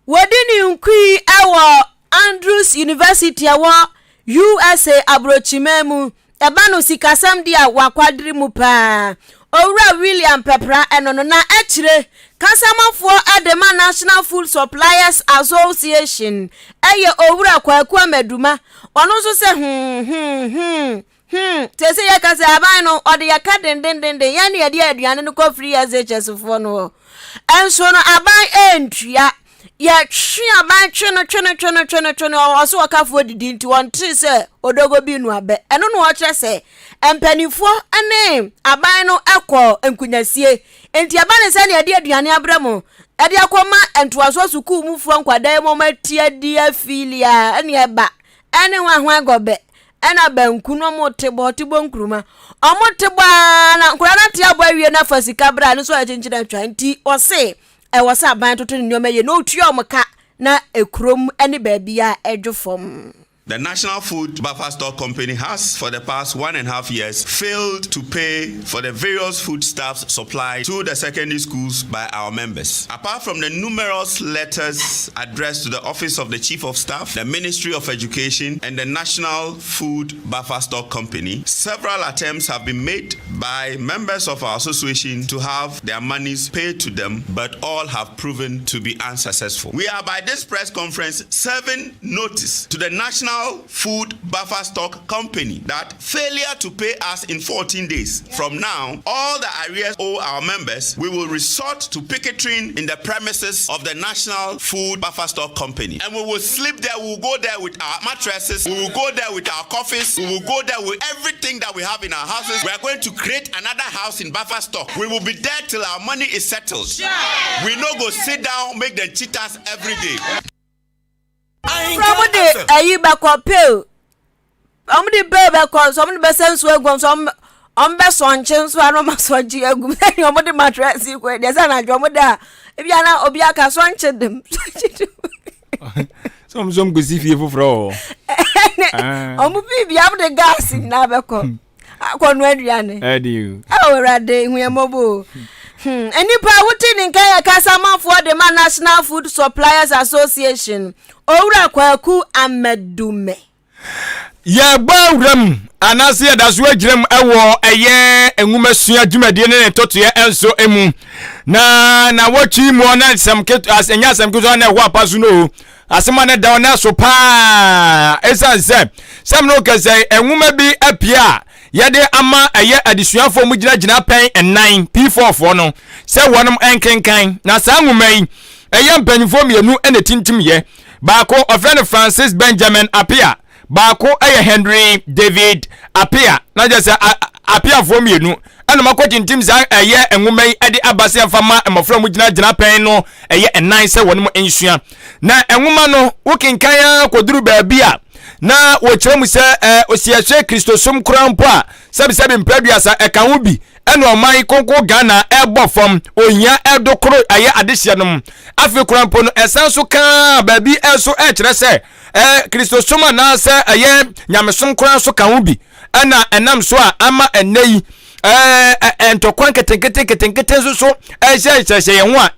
Wodini unkui ewo Andrews University ewo USA abrochimemu. Ebano sikasam dia wakwadri mu pa. Owura William Pepra eno no na echire kasamafo Adema National Food Suppliers Association eye owura kwaku amaduma ono so se tese ya kase aban no ode ya ka dendendende ya ne de aduane no ko free as hsfo no enso no aban entua ya twi aban twe no oso wakafo didi nti wonte se odogo bi nu abe eno no wo kire se empanifo ane aban no ekọ enkunyasie enti aban se ne de aduane abramo ade akoma entoaso suku mufo nkwadan mo matia di afilia ene eba ene ho agobe ena banku no motebo nkruma omotebo na nkura na tia bo awie na fasika bra no so akyinkyira twa nti ose wose aban toto ne nyoma ye no otua omka na ekrom ene ba bia edwofom. The National Food Buffer Stock Company has, for the past 1.5 years, failed to pay for the various foodstuffs supplied to the secondary schools by our members. Apart from the numerous letters addressed to the Office of the Chief of Staff, the Ministry of Education, and the National Food Buffer Stock Company, several attempts have been made by members of our association to have their monies paid to them, but all have proven to be unsuccessful. We are by this press conference serving notice to the National Food Buffer Stock Company that failure to pay us in 14 days from now, all the arrears owe our members, we will resort to picketing in the premises of the National Food Buffer Stock Company. And we will sleep there, we will go there with our mattresses, we will go there with our coffees, we will go there with everything that we have in our houses. We are going to create another house in Buffer Stock. We will be there till our money is settled. We no go sit down, make them cheat us every day. From the ayiba kopel omdi bebe ko so omdi besenso egwon so ombeso nchen so aro masoji egum omdi mattress ko de sana jomda e bia na obi aka so nche dem some go see fie foforo omu bibia omdi gas na be ko akonu aduane edi awurade huyemobo enipa wuti nkan kasama for the National Food Suppliers Association owura kwaku amadume ya bawram anase ya daso agirem ewo eye enwumasua dwumade ne totoye enso emu na wachi mu na samketo asenya samketo na ho apaso no asema na da na so pa esanse samno kase enwuma bi apia yade ama eye adisuafo mu gina pen en9 P4 fo no se wonom enkenkan na sa nwuma yi eye mpanifo mienu ene tintim ye baako ofrene Francis Benjamin Apia baako eye Henry David Apia na je se Apia fo mienu ene makoti ntim za eye enwuma yi ade abase afama emofra mu gina pen no eye en9 se wonom ensua na enwuma no wokenkan koduru baabia na wochemu se osiase Kristosom krampo a sebi mpraduasa eka ho bi eno oman konko Ghana ebofom ohia edokoro aye adehye nom afi krampo no esanso ka baabi eso kire se Kristosom na se aye nyamesom kran so ka ho bi ana enam so a ama enei entokwan ketenkete so ehye ye ho a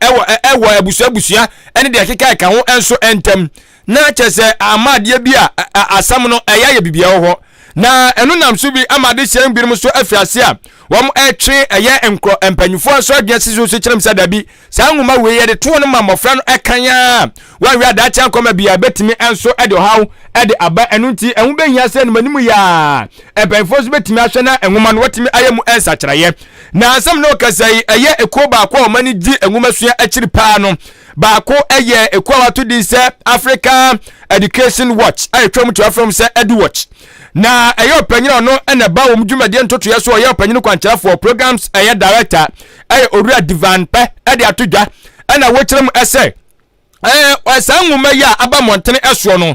ewo abusua ene de akeka ka ho enso entem na chese amade bia asam no eya bibia ho na enu nam so bi amade hyem birim so afiase a wom etwe eya enkro empanyufo so adwase so kyerem sadabi sa nwuma we ye de to no mamofra no ekanya wa wi ada cha koma bia betimi enso ede haw ede aba enu nti enwu behia se no manimu ya empanyufo so betimi ahwe na enwuma no watimi ayemu ensa kyereye na asam no kasai eya ekoba akwa omani di enwuma so akiri pa no baako eye ekwawato di se Africa Education Watch ay twam to from se Edu Watch na eye opanyina no ena ba wo mdwumade ntoto yeso eye opanyina kwankyera for programs eye director eye Orua Divan pe ede atodwa ena wokyerem ese wasa nwuma ya aba montene eso no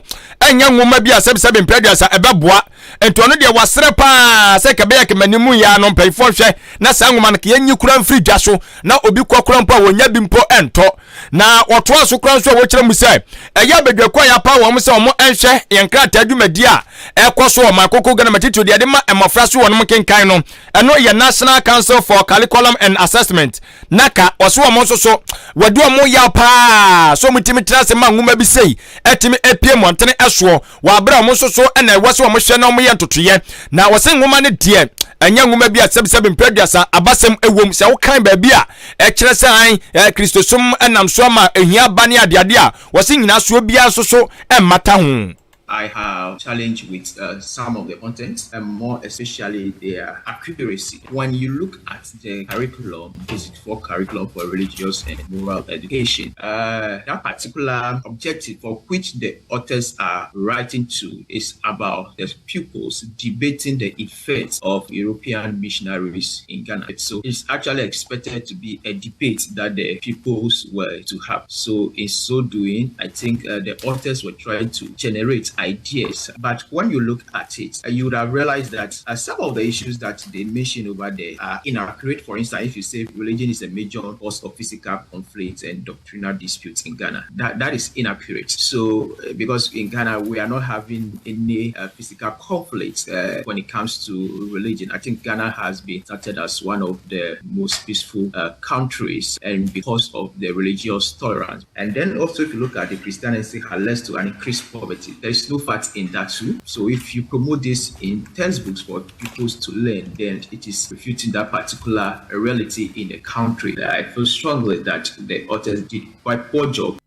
enya nwuma bi asebsebe mpraduasa ebeboa ento no de wasere pa se kebe ya kemanimu ya no mpaifo hwe na sa nwuma no ke nyi kura mfiri dwa so na obi kwakura mpo wonya bi mpo ento na otoa so kura so wo kyerem se eya bedwakwa ya pa wo mo se wo enhwe yenkrata adwumadi a ekoso wo makoko gana matito de ade ma emofra so wonom kenkan no eno ye National Council for Curriculum and Assessment naka oso wo mo so wadu mo ya pa so mutimi trase ma nwuma bi sei etimi epie montene eso wa bra mo so ena wose wo mo hwe na mo ye ntotoye na wose nwuma ne de enya ngoma bi a sebsebe mpredasa abasem ewom se wo kan ba bi a kire se an Christosum enam so ma ehia ba ne adeade a wo se nyina so bia so emmata ho. I have challenged with some of the contents, and more especially their accuracy. When you look at the curriculum, this is for curriculum for religious and moral education. That particular objective for which the authors are writing to is about the pupils debating the effects of European missionaries in Ghana. So it's actually expected to be a debate that the pupils were to have. So in so doing, I think the authors were trying to generate ideas, but when you look at it, you would have realized that some of the issues that they mention over there are inaccurate. For instance, if you say religion is a major cause of physical conflicts and doctrinal disputes in Ghana, that is inaccurate. So, because in Ghana we are not having any physical conflicts when it comes to religion. I think Ghana has been started as one of the most peaceful countries, and because of the religious tolerance. And then also, if you look at the Christianity has led to an increased poverty. There is no fact in that too. So if you promote this in textbooks for people to learn, then it is refuting that particular reality in the country. I feel strongly that the authors did quite poor job.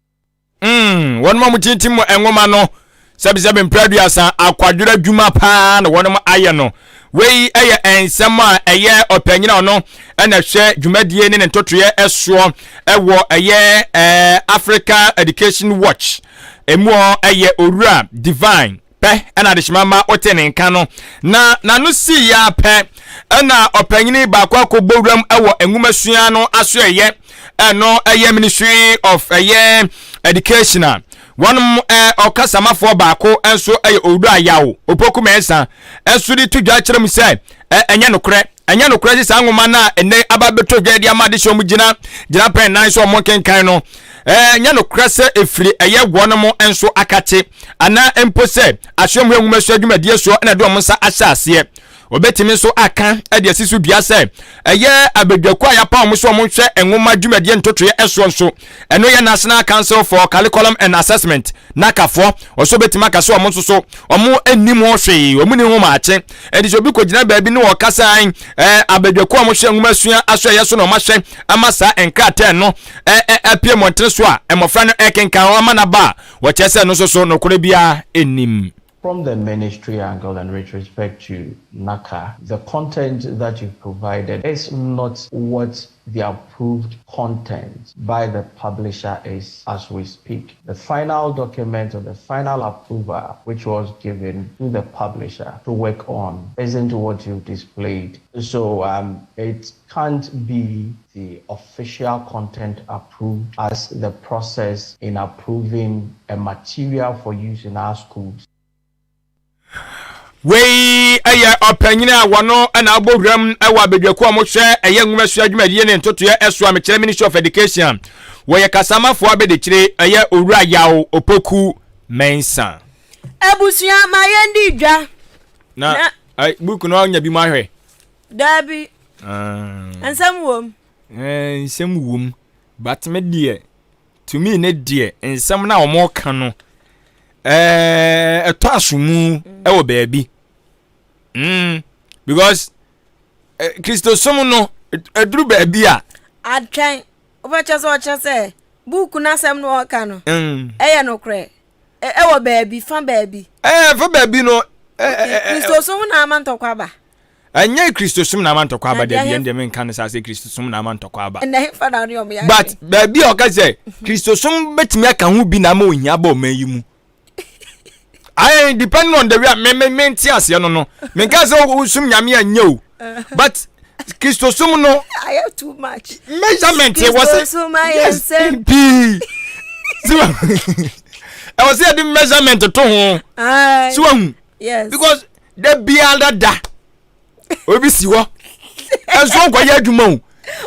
One more mutinti mo engoma no sebisebe mpradua akwadura dwuma pa na wonom aye no wei eye ensem a eye opanyina ono na hwe dwumadie ne ntotoye eso ewo eye Africa Education Watch emu eye owura divine pe na de shimama otenenka no na no si ya pe na opanyini ba kwa kobowram ewo enwumasua no aso eye no eye Ministry of eye Education one okasamafo baako enso eye owura yawo opoku mensa enso di tudwa kire mu se enya nokre sa nwoma na ene ababeto dwa dia ma de shomu gina pen nan so mo kenkan no enya nokre se efiri eye gwonom enso akate ana empose ahwemu enwumasu adwumadie so na de omonsa asase obetimi so aka ade asisu dua se eye abedwakwa ya pa omonso omonhwe enwoma adwumadie ntotoye eso nso eno ye National Council for Curriculum and Assessment nakafo oso betimi aka so omonso so omo enim hwe omuni ho maache edi so bi ko gina baabi ne wokasa an abedwakwa omonhwe enwumasu aso ye so no mahwe amasa enkrate no apie montre so a emofra no ekenkan o mana ba wo chese no so no kore bia enim. From the ministry angle and with respect to NACA, the content that you provided is not what the approved content by the publisher is as we speak. The final document or the final approval which was given to the publisher to work on isn't what you displayed. So it can't be the official content approved as the process in approving a material for use in our schools. Wei aya opanyina wano na abowram ewa bedwaku amohwe eye nwumasu adwumadie ne ntotoye eso amekere Ministry of Education wo ye kasamafo abedekire eye owura yawo opoku mensa abusua mayendi dwa na buku no anya bi mahwe dabi ensem wom but me die to me ne die ensem na omo ka no eto asumu ewo baabi because Christosum no eduru baabi a atwen obachase buku na sem no ka no eye no kre ewo baabi fa baabi no Christosum na amantokwa ba anya Christosum na amantokwa ba da bi ndem nka ne sase Christosum na amantokwa ba na fa na ri omo but baabi o ka say Christosum betimi aka ho bi na ma ohia ba o mayimu I depend on the way me tias ya no me ka say usum nyame anya o but Christosum no I have too much measurement was yes p I was say the measurement to ho so yes because the biada da obi si wo enso kwa ya adwuma o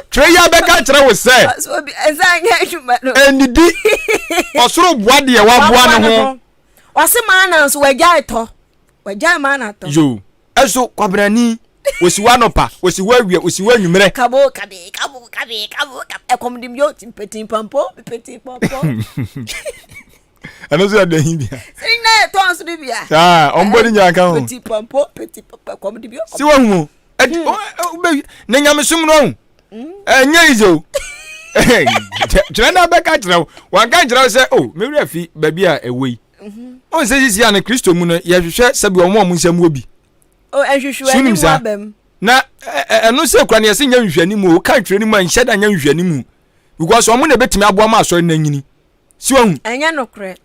three ya beka kire wo say so bi ensanya adwuma no enidi osoro boade ya wa boa no ho wase mana nso wagya mana to yo eso kwabrani osiwa nopa osiwa wie osiwa nwumere kabo ekomdim yo timpetin pampo ano so da hin bia sinna to anso de bia ombodi nya kan ho petit pampo ekomdim yo siwa hu na nyamesum no enya izo try na be ka try wan ka try say oh me wura fi baby a ewei on say sisi an Kristo mu no ye hwehwe sabi omo nsam obi oh ehwehwe ani mu abam na eno se kwa na ye se nya hwehwani mu o ka try ni mu anhye da nya hwehwani mu because omo na betimi abo ma asori na nyini si won enya no kre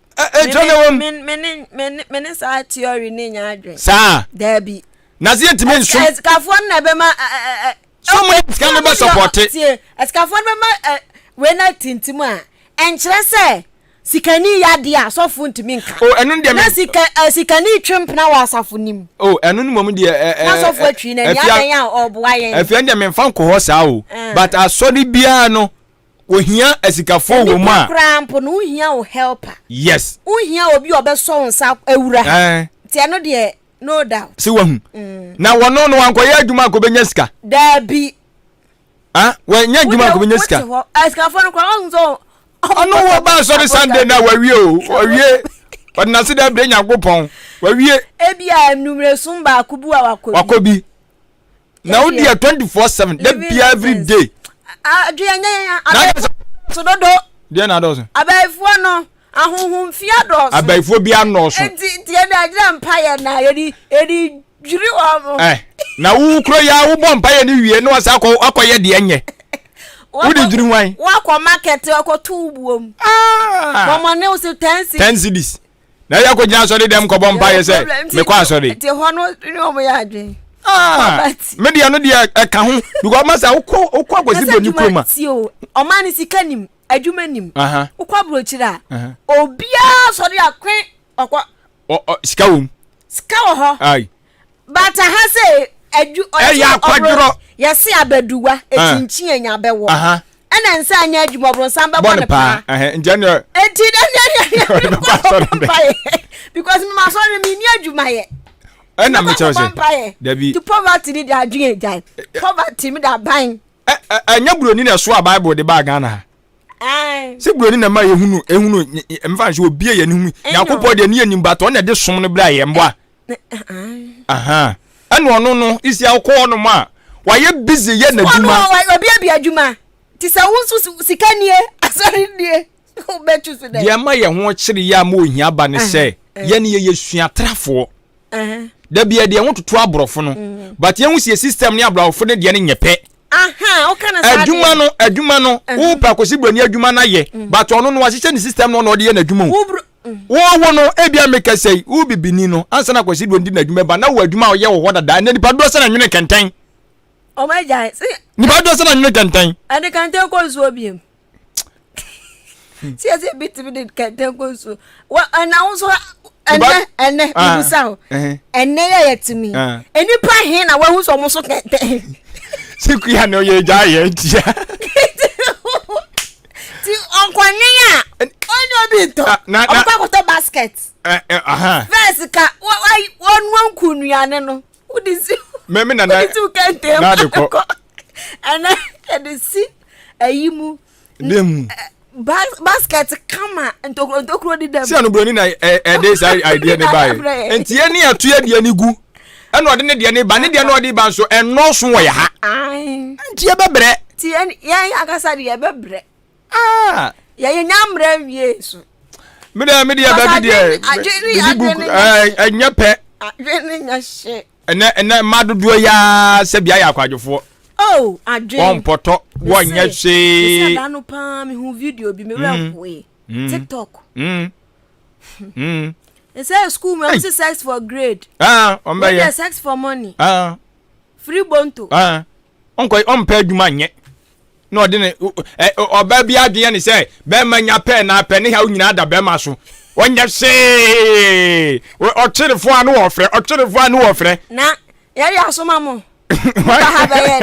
men sa theory ni nya adwen sa there be na se ntimi nso eskafo na be ma so mo can be support eskafo na be ma we na tintimu a enkyere se sikani yade a sofo ntimi nka oh enu de na sikani twempna wa asafo nim oh enu ni mom de na sofo atwi na ya den a oboa yen afia de me fan ko ho sa o but asori bia no ohia asikafo wo mu a krampo no ohia o helper yes ohia obi obeso nsa awura ti eno de no doubt si wahu na wono no wankoye adwuma ko benya sika da bi we nya adwuma ko benya sika asikafo no kwa nzo ono wo ba sorry Sunday na wawie o wawie odna se da bre nya gopon wawie ebia numere sumba akubu a wakobi na wo dia 24/7 that be every day adwenya so dodo dia na dozo abaifo no ahunhun fia dozo abaifo bia no so ti na agire mpaye na eri jiri o na wo kro ya wo bo mpaye ni wie no asa akoye de enye wo di jiri wan wa kwa market ko tubuom mama ne o se 10 cedis na ya ko jina so de dem ko bo mpaye se me kwa so de ti ho no ni o mo ya adwen media no dia ka ho because masa ukwa kwasi boni kroma o mani sikanim adwuma nim ukwa brochira obia so de akwen okwa sika wo ho ai bata ha se ya kwaduro yesi abaduwa etinchi anya bewo ana nsa anya adwuma bro nsa be bone pa njane enti because me ma so me ni adwuma ye na me chose David to poverty ni da adwen ejai poverty mi da ban anya buroni na so Bible de ba Ghana se buroni na ma ehunu emfa nse obi ye ne hu yakopɔ de ne anim bato na de som no bra ye mboa eno ono no isi akɔ no ma waye busy ye na dwuma obi abi adwuma ti sa wonsu sikanie asori die o betu so de ye ma ye ho kyere ya ma ohia ba ne se ye ne ye yesua trafo da bia de won toto abrofo no but ye hu sie system ne abrofo ne de ne nyepe o kana sa adwuma no wo pa kosi broni adwuma na ye but ono no wahye ne system no de ye na adwuma wo no ebia meka sei wo bibini no ansa na kosi broni na adwuma ba na wo adwuma ye wo hoda da na nipa do se na nwene kenten o ma jai se nipa do se na nwene kenten ade kenten ko so obiem si ase bit bi de kenten ko so wa ana wo ene bibusa ene ya yetimi enipa he na wahu so mo so kente siku ya no ye ja ye tia ti onkwania onyo bi to okwa ko to basket first ka won kunua ne no udisi meme na na kente na de ko ana edisi ayimu dem basket kama ntokro di dem si anu broni na this idea ne bai enti eni atu ya ni gu eno de ne de ne ba ne de no de ba so eno so wo ya ha enti e bebre ti ya akasa de e bebre ya nyamre Yesu media ba bi de anya pe adwene nya hye ene madodo ya se bia ya kwadwofo adwene on poto wonya hye se anu pa me hu video bi me we TikTok it says school me say sex for grade on be yeah sex for money free bonto on pa adwuma nye no de ne oba bi adwen ne say be manya pe na pe ne ha nyina da be ma so wonya hye o cherefo anu wo frɛ na yari asoma mo ba ha ba ye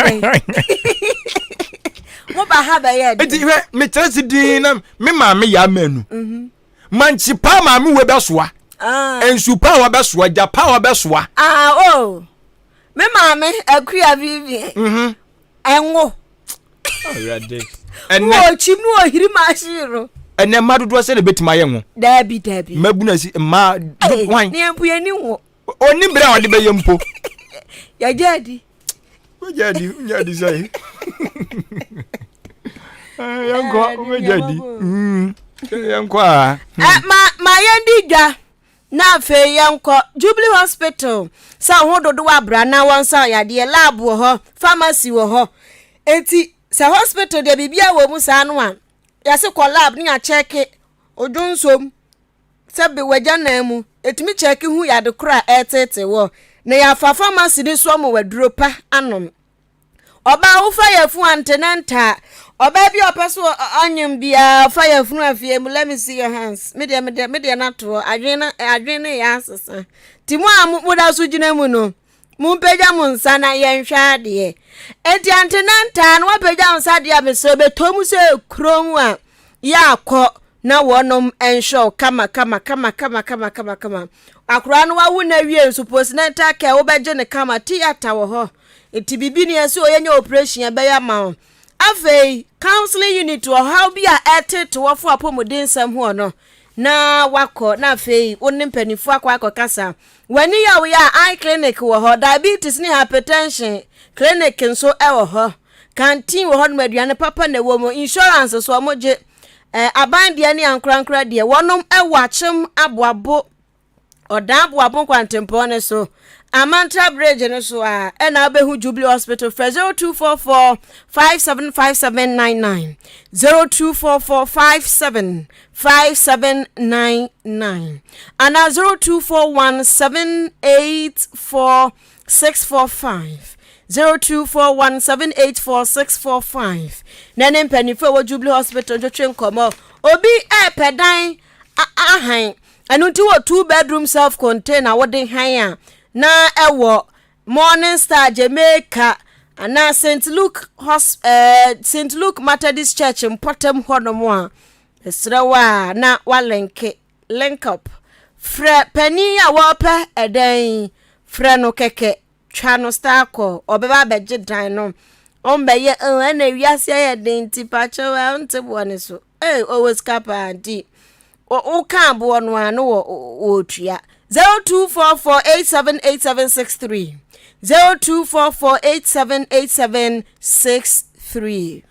mo ba ha ba ye eti me tresi din na me ma me ya manu manchi pa ma me we besoa ensu pa wa besoa ja pa wa besoa me ma me akua bibi enwo already wo chimnu ohiri ma shiro ene madodo se le betima ye ho dabi mabuna si ma wan ne empu ye ni wo oni bra ode be ye mpo ya jadi Jadi say. Yanko me jadi. Yanko. Ma yendi dwa. Na fe yanko Jubilee Hospital. Sa ho dodo abra na won sa yade lab wo ho, pharmacy wo ho. Enti sa hospital de bibia wo mu sa no a. Ya se ko lab ni a check odunsom. Sebe waja na mu. Etimi check hu yade kra etete wo. Na ya fa pharmacy ni so mo waduro pa anom. Oba wo fa ya fu antenanta. Oba bi opeso anyim bia fa ya fu afie mu. Let me see your hands. Media na to adwene ya asesa. Timu amuda so gina mu no. Mu peja mu nsa na ye nhwa de. Enti antenanta no peja nsa de abeso betomu se krom a ya akọ na wonom enshow kama akura no wawu na wie suppose na take wo beje ne kama theater wo ho enti bibi ne ese oyenye operation be ya ma afei counseling unit wo how be a etet wo fo apomodin sam ho no na wako na afei onim panifo akwa kasa wani ya wo ya eye clinic wo ho diabetes ni hypertension clinic nso e wo ho canteen wo ho no aduane papa na wo mo insurance so mo je aban de ne ankrankra de wonom ewachem aboabo odan aboabo kwantempo ne so Amantra Bridge ne so a na behu Jubilee Hospital 0244 575799 0244 575799 and 0241784645 0241784645 nene mpanifo wo Jubilee Hospital twetwe nkomo obi pedan ahan anu ti wo 2 bedroom self contained wo de han a na ewo Morning Star Jamaica ana St. Luke Methodist Church in Potem honomo a esrewa na wa link up fre pani a wo pe eden fre no keke Chano star call or beba beje dino. On be ye and a yasia dainty patcho and to one so. Always kappa deep. O can't one one or tria 0244878763 0244878763.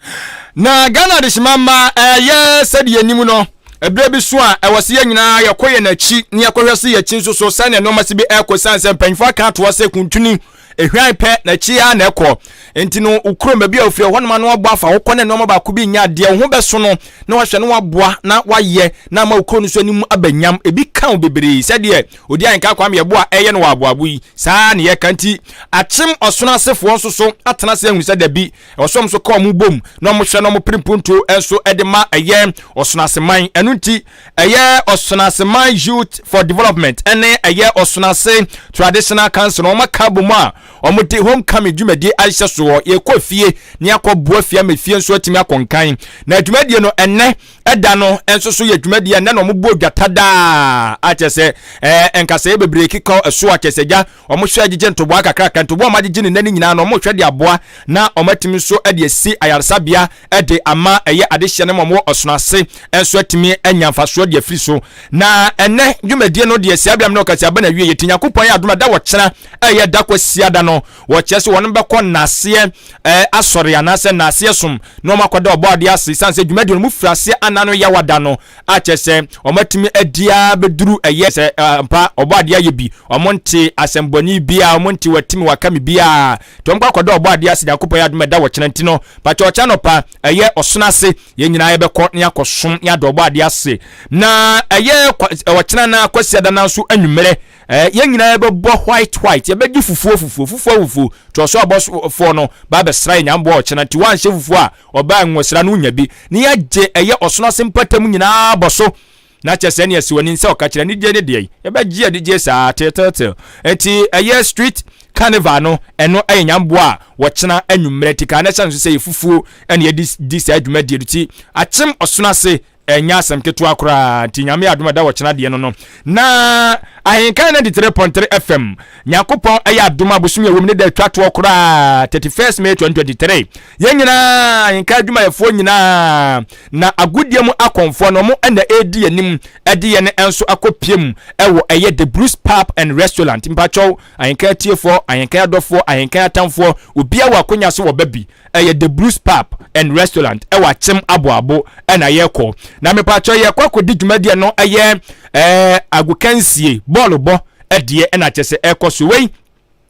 Na Ghana de mama ye said ye nimu no. Ebrebi so a ewose ye nyina yakoye na chi ne yakohwese ye chi so sane no mase bi ekosanse mpanfo ka to wase kuntuni ehwan pe na chi ya na ekọ enti no ukro ma bi ofie ho no agba afa wo kone no ba ku bi nya de ho beso no na wahwe no waboa na waye na ma ukro no so anim abanyam ebi kan bebre se de odi anka kwam ye boa eye no waboabu yi saa ne ye kanti achim osono asefo nso so atena se ehun se da bi osom so ka mu bom na mo hwe no mo primpunto enso ede ma eye osono aseman nti eye osunaseman youth for development ene eye osunase traditional council no maka bomu a omuti homecoming dwumadi ahyɛ so ye kofie ne akɔboa fie mefie nso atimi akonkan na dwumadi no enne ɛda no enso so ye dwumadi enne no mo bo dwatada akyese enkasa bebre kika ɛso akyesegya omohwe agye ntobo akakra ntobo amagye ne nani nyina no mohwe de aboa na omatimi so ɛde asi ayarsabea ɛde ama eye adehye ne mo osunase enso atimi anyamfaso de afiri so na enne dwumadi no de asiabram no kasi abana wie yetinya kopon ya adoma da wo kyena eye da kwasia da no wo kyese won bɛkɔ nase asɔre anase nase som no makoda obode ase sanse dwumadi no mu frase anano ya wada no akyese omatimi adia beduru eye se mpa obode aye bi omonte asemboni bia omonte watimi wakami bia to makoda obode ase yakopon ya adoma da wo kyena ntino pa chocha no pa eye osonase ye nyina ye bɛkɔ ne akosom ya do obode ase na eye wakyena na kwasia da na so anwumere ye nyina be bo white ye be gi fufuo to so abofo no ba be sra nyambo okyena ti wan hye fufuo a oba nwosra no nya bi ne ye gye eye osono sempatam nyina boso na kyese ne asiwani nse okakira ne die de ye be gye de saa tetetel enti eye street carnival no eno nyambo a wokyena anwumere ti ka na chance se ye fufuo ene ye di saa dwumadi ti achim osono ase enya asem keto akora tinyame adoma da wokyena de no na Ahenkan 93.3 FM nyakopon aya adoma bosumi ewom ne da twato akora 31st May 2023 yenyina Ahenkan aduma yefo nyina na agudie mu akonfo no mo na edi anim ɛde yɛ ne enso akɔpiem ɛwɔ ɛyɛ the Bruce Pub and Restaurant mpacho ayenka tiefo ayenka adofo ayenka atamfo obia wa akonya so wɔ baby ɛyɛ the Bruce Pub and Restaurant ɛwɔ Achim Aboabo ɛna yɛkɔ na mepacho yɛkɔ akɔdi dwumadi no ɛyɛ agokansie ball bo ɛdeɛ ɛna kyese ɛkɔ so wei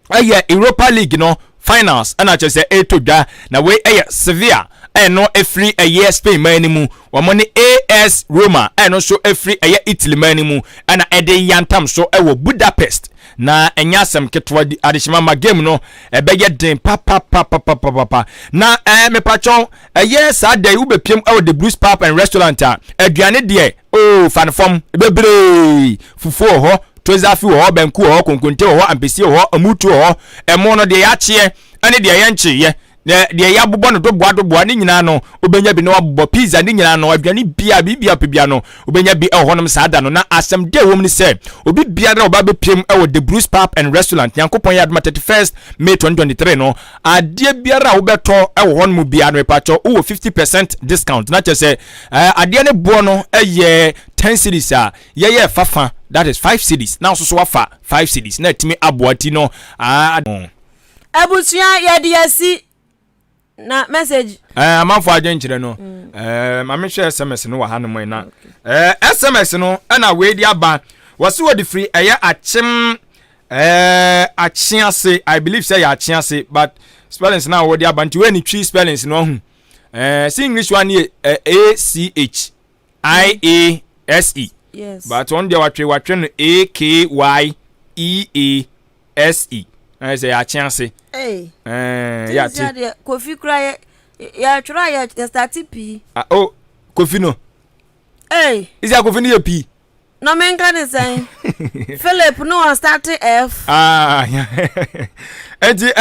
ɛyɛ Europa League no finals ɛna kyese ɛtodwa na wei ɛyɛ Sevilla ɛno efiri ɛyɛ Spain man mu wɔn ne AS Roma ɛno so efiri ɛyɛ Italy man mu ɛna ɛde yantam so ɛwɔ Budapest na ɛnya asɛm ketwa di adehima ma game no ɛbɛyɛ den pa na mepatwon ɛyɛ saa da ubepiem ɛwɔ the Blues Pub and Restaurant a aduane deɛ fanfom bebre fufu ho tozafi ho banku ho konkonte ho ampesi ho amutu ho ɛmo no deɛ yɛakye ɛne deɛ yɛnkyeyɛ deɛ yɛabobɔ no doboa ne nyinaa no obenya bi no abobɔ pizza ne nyinaa no aduane bia pebia no obenya bi ɛwɔ honom saa da no na asɛm de wom ne sɛ obi bia na oba bepiem ɛwɔ the Bruce Pub and Restaurant yankopɔn yɛ adoma 31st May 2023 no adeɛ biara a wobɛtɔ ɛwɔ honom bia no epacho wo 50% discount na kyerɛ sɛ adeɛ ne boɔ no ɛyɛ 10 cities a yɛyɛ fafa that is 5 cities na so wafa 5 cities na etimi aboati no abutua yɛde yɛsi na message amanfo agyenkyere no mame hwɛ SMS no wɔ ha no mo na SMS no na we di aba wɔse wɔ de free ɛyɛ Achiase I believe say Achiase but spellings na wɔ di aba nti we ni twi spellings no hu see English one here ACHIASE yes but on the watwe no AKYEASE I say Achiase yeah Kofi kra ya try ya start P Kofi no is ya Kofi no P no men kan say Philip no start F yeah enti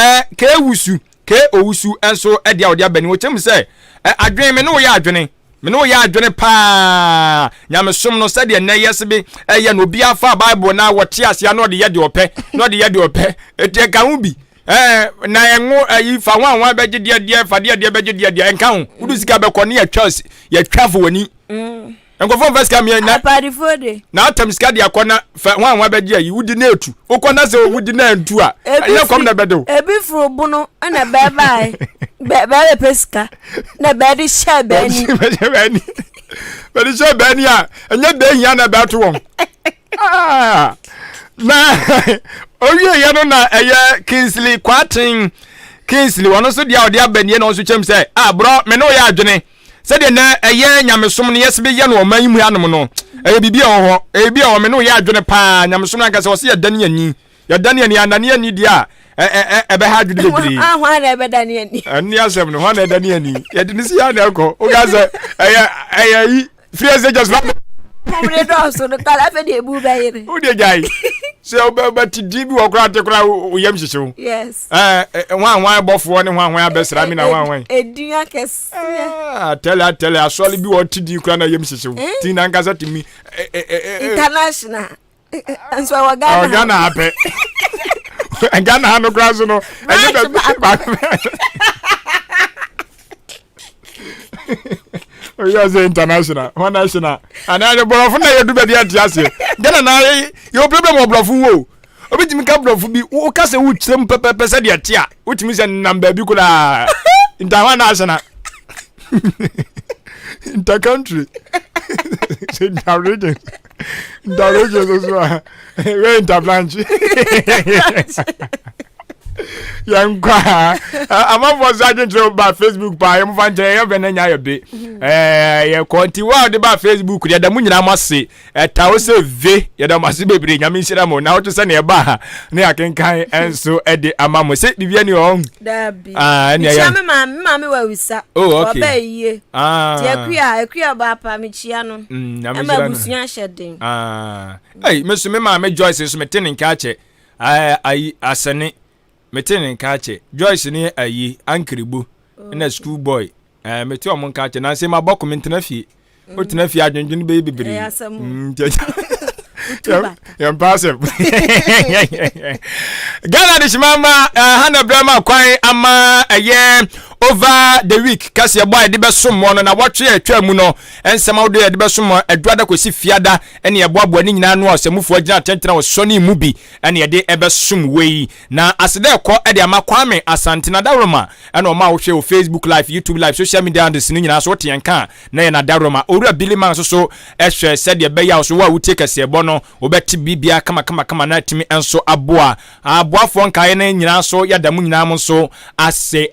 K owusu enso e dia odi abani wo chem say adwen me no ya adwene me no ya adwene pa nyamesom no sɛ de na yɛse bi ɛyɛ no bia fa Bible na wɔte ase na ɔde yɛ de opɛ na ɔde yɛ de opɛ eti ka ho bi na enwo ayi fa wanwa beje de fa de beje de enka ho wudu sika be kɔ ne ya twafo wani enkofo first come na parifode na atam sika de akɔ na fa wanwa beje ayi wudi na etu okɔ na se wudi na entu a ya kom na bedo ebi fro bu no na bye be pesika na be de share bani be de share bani a enya be hia na be to won na oye ya no na eye Kingsley Kwatin Kingsley wono so dia odi abanie na so chem say bro me no ya adwene se de na eye nyamesom ne yesbe ye no oman mu anom no eye bibia ho bia o me no ya adwene pa nyamesom na nka se wo se ya dane ani anane ani dia ebe ha adwene bebre ahwa na ebe dane ani ani asem no hwa na dane ani ye de si ya na ko o ga se eye freeze just Pomre do so no kala fe de bu bayire o de jai se o ti di bi wo kra te kra o yam hyehyem yes wan bofo ne wan abesra mi na wan edua kes tell asoli bi wo ti di kra na yam hyehyem ti na nkasa ti mi international anso wa Ghana hape Ghana no kra so no you say international one national and I borofu na you do be dey ase Ghana na your problem of borofu wo obitimi ka borofu bi wo ka se wo kyerem pepepe se dey tia wotimi se number bi kula international intercountry interregion so we interbranch yankwa amafo sajentro ba Facebook pa yem fanje ye bena nya yobe ye konti wa de ba Facebook de da munyina mase tawo se ve ye da mase bebre nya minshira mo na woto se ne ba ne akenkan enso e de amamo se bibia ni on dabi ne ya mama wa wisa okay ye ti akua ba pa me chia no ama busuan hyeden meso me ma me Joyce so metene nka che asene metene nka che Joyce ni ayi ankribu na school boy meti o nka che na se ma boko mentena fie o tena fie adwendwen be bibiri ya mpase Ghana de shimama hana brama kwan ama eye over the week Kasiebo de besom mo no na wotwe atwa mu no ensema wo de besom adwada kosi fiada ene eboabo ani nyina no asemufo agina tentena wo soni mu bi ene de ebesom wei na asede ko de amakwame asante na daroma ene o ma wo hwe wo Facebook live YouTube live social media and sinu nyina so wote yanka na ye na daroma owura biliman so ehwe sede be ya so wa wutie Kasiebo no obeti bibia kama na timi enso aboa aboafo nkae na nyina so yadamu nyina mo so ase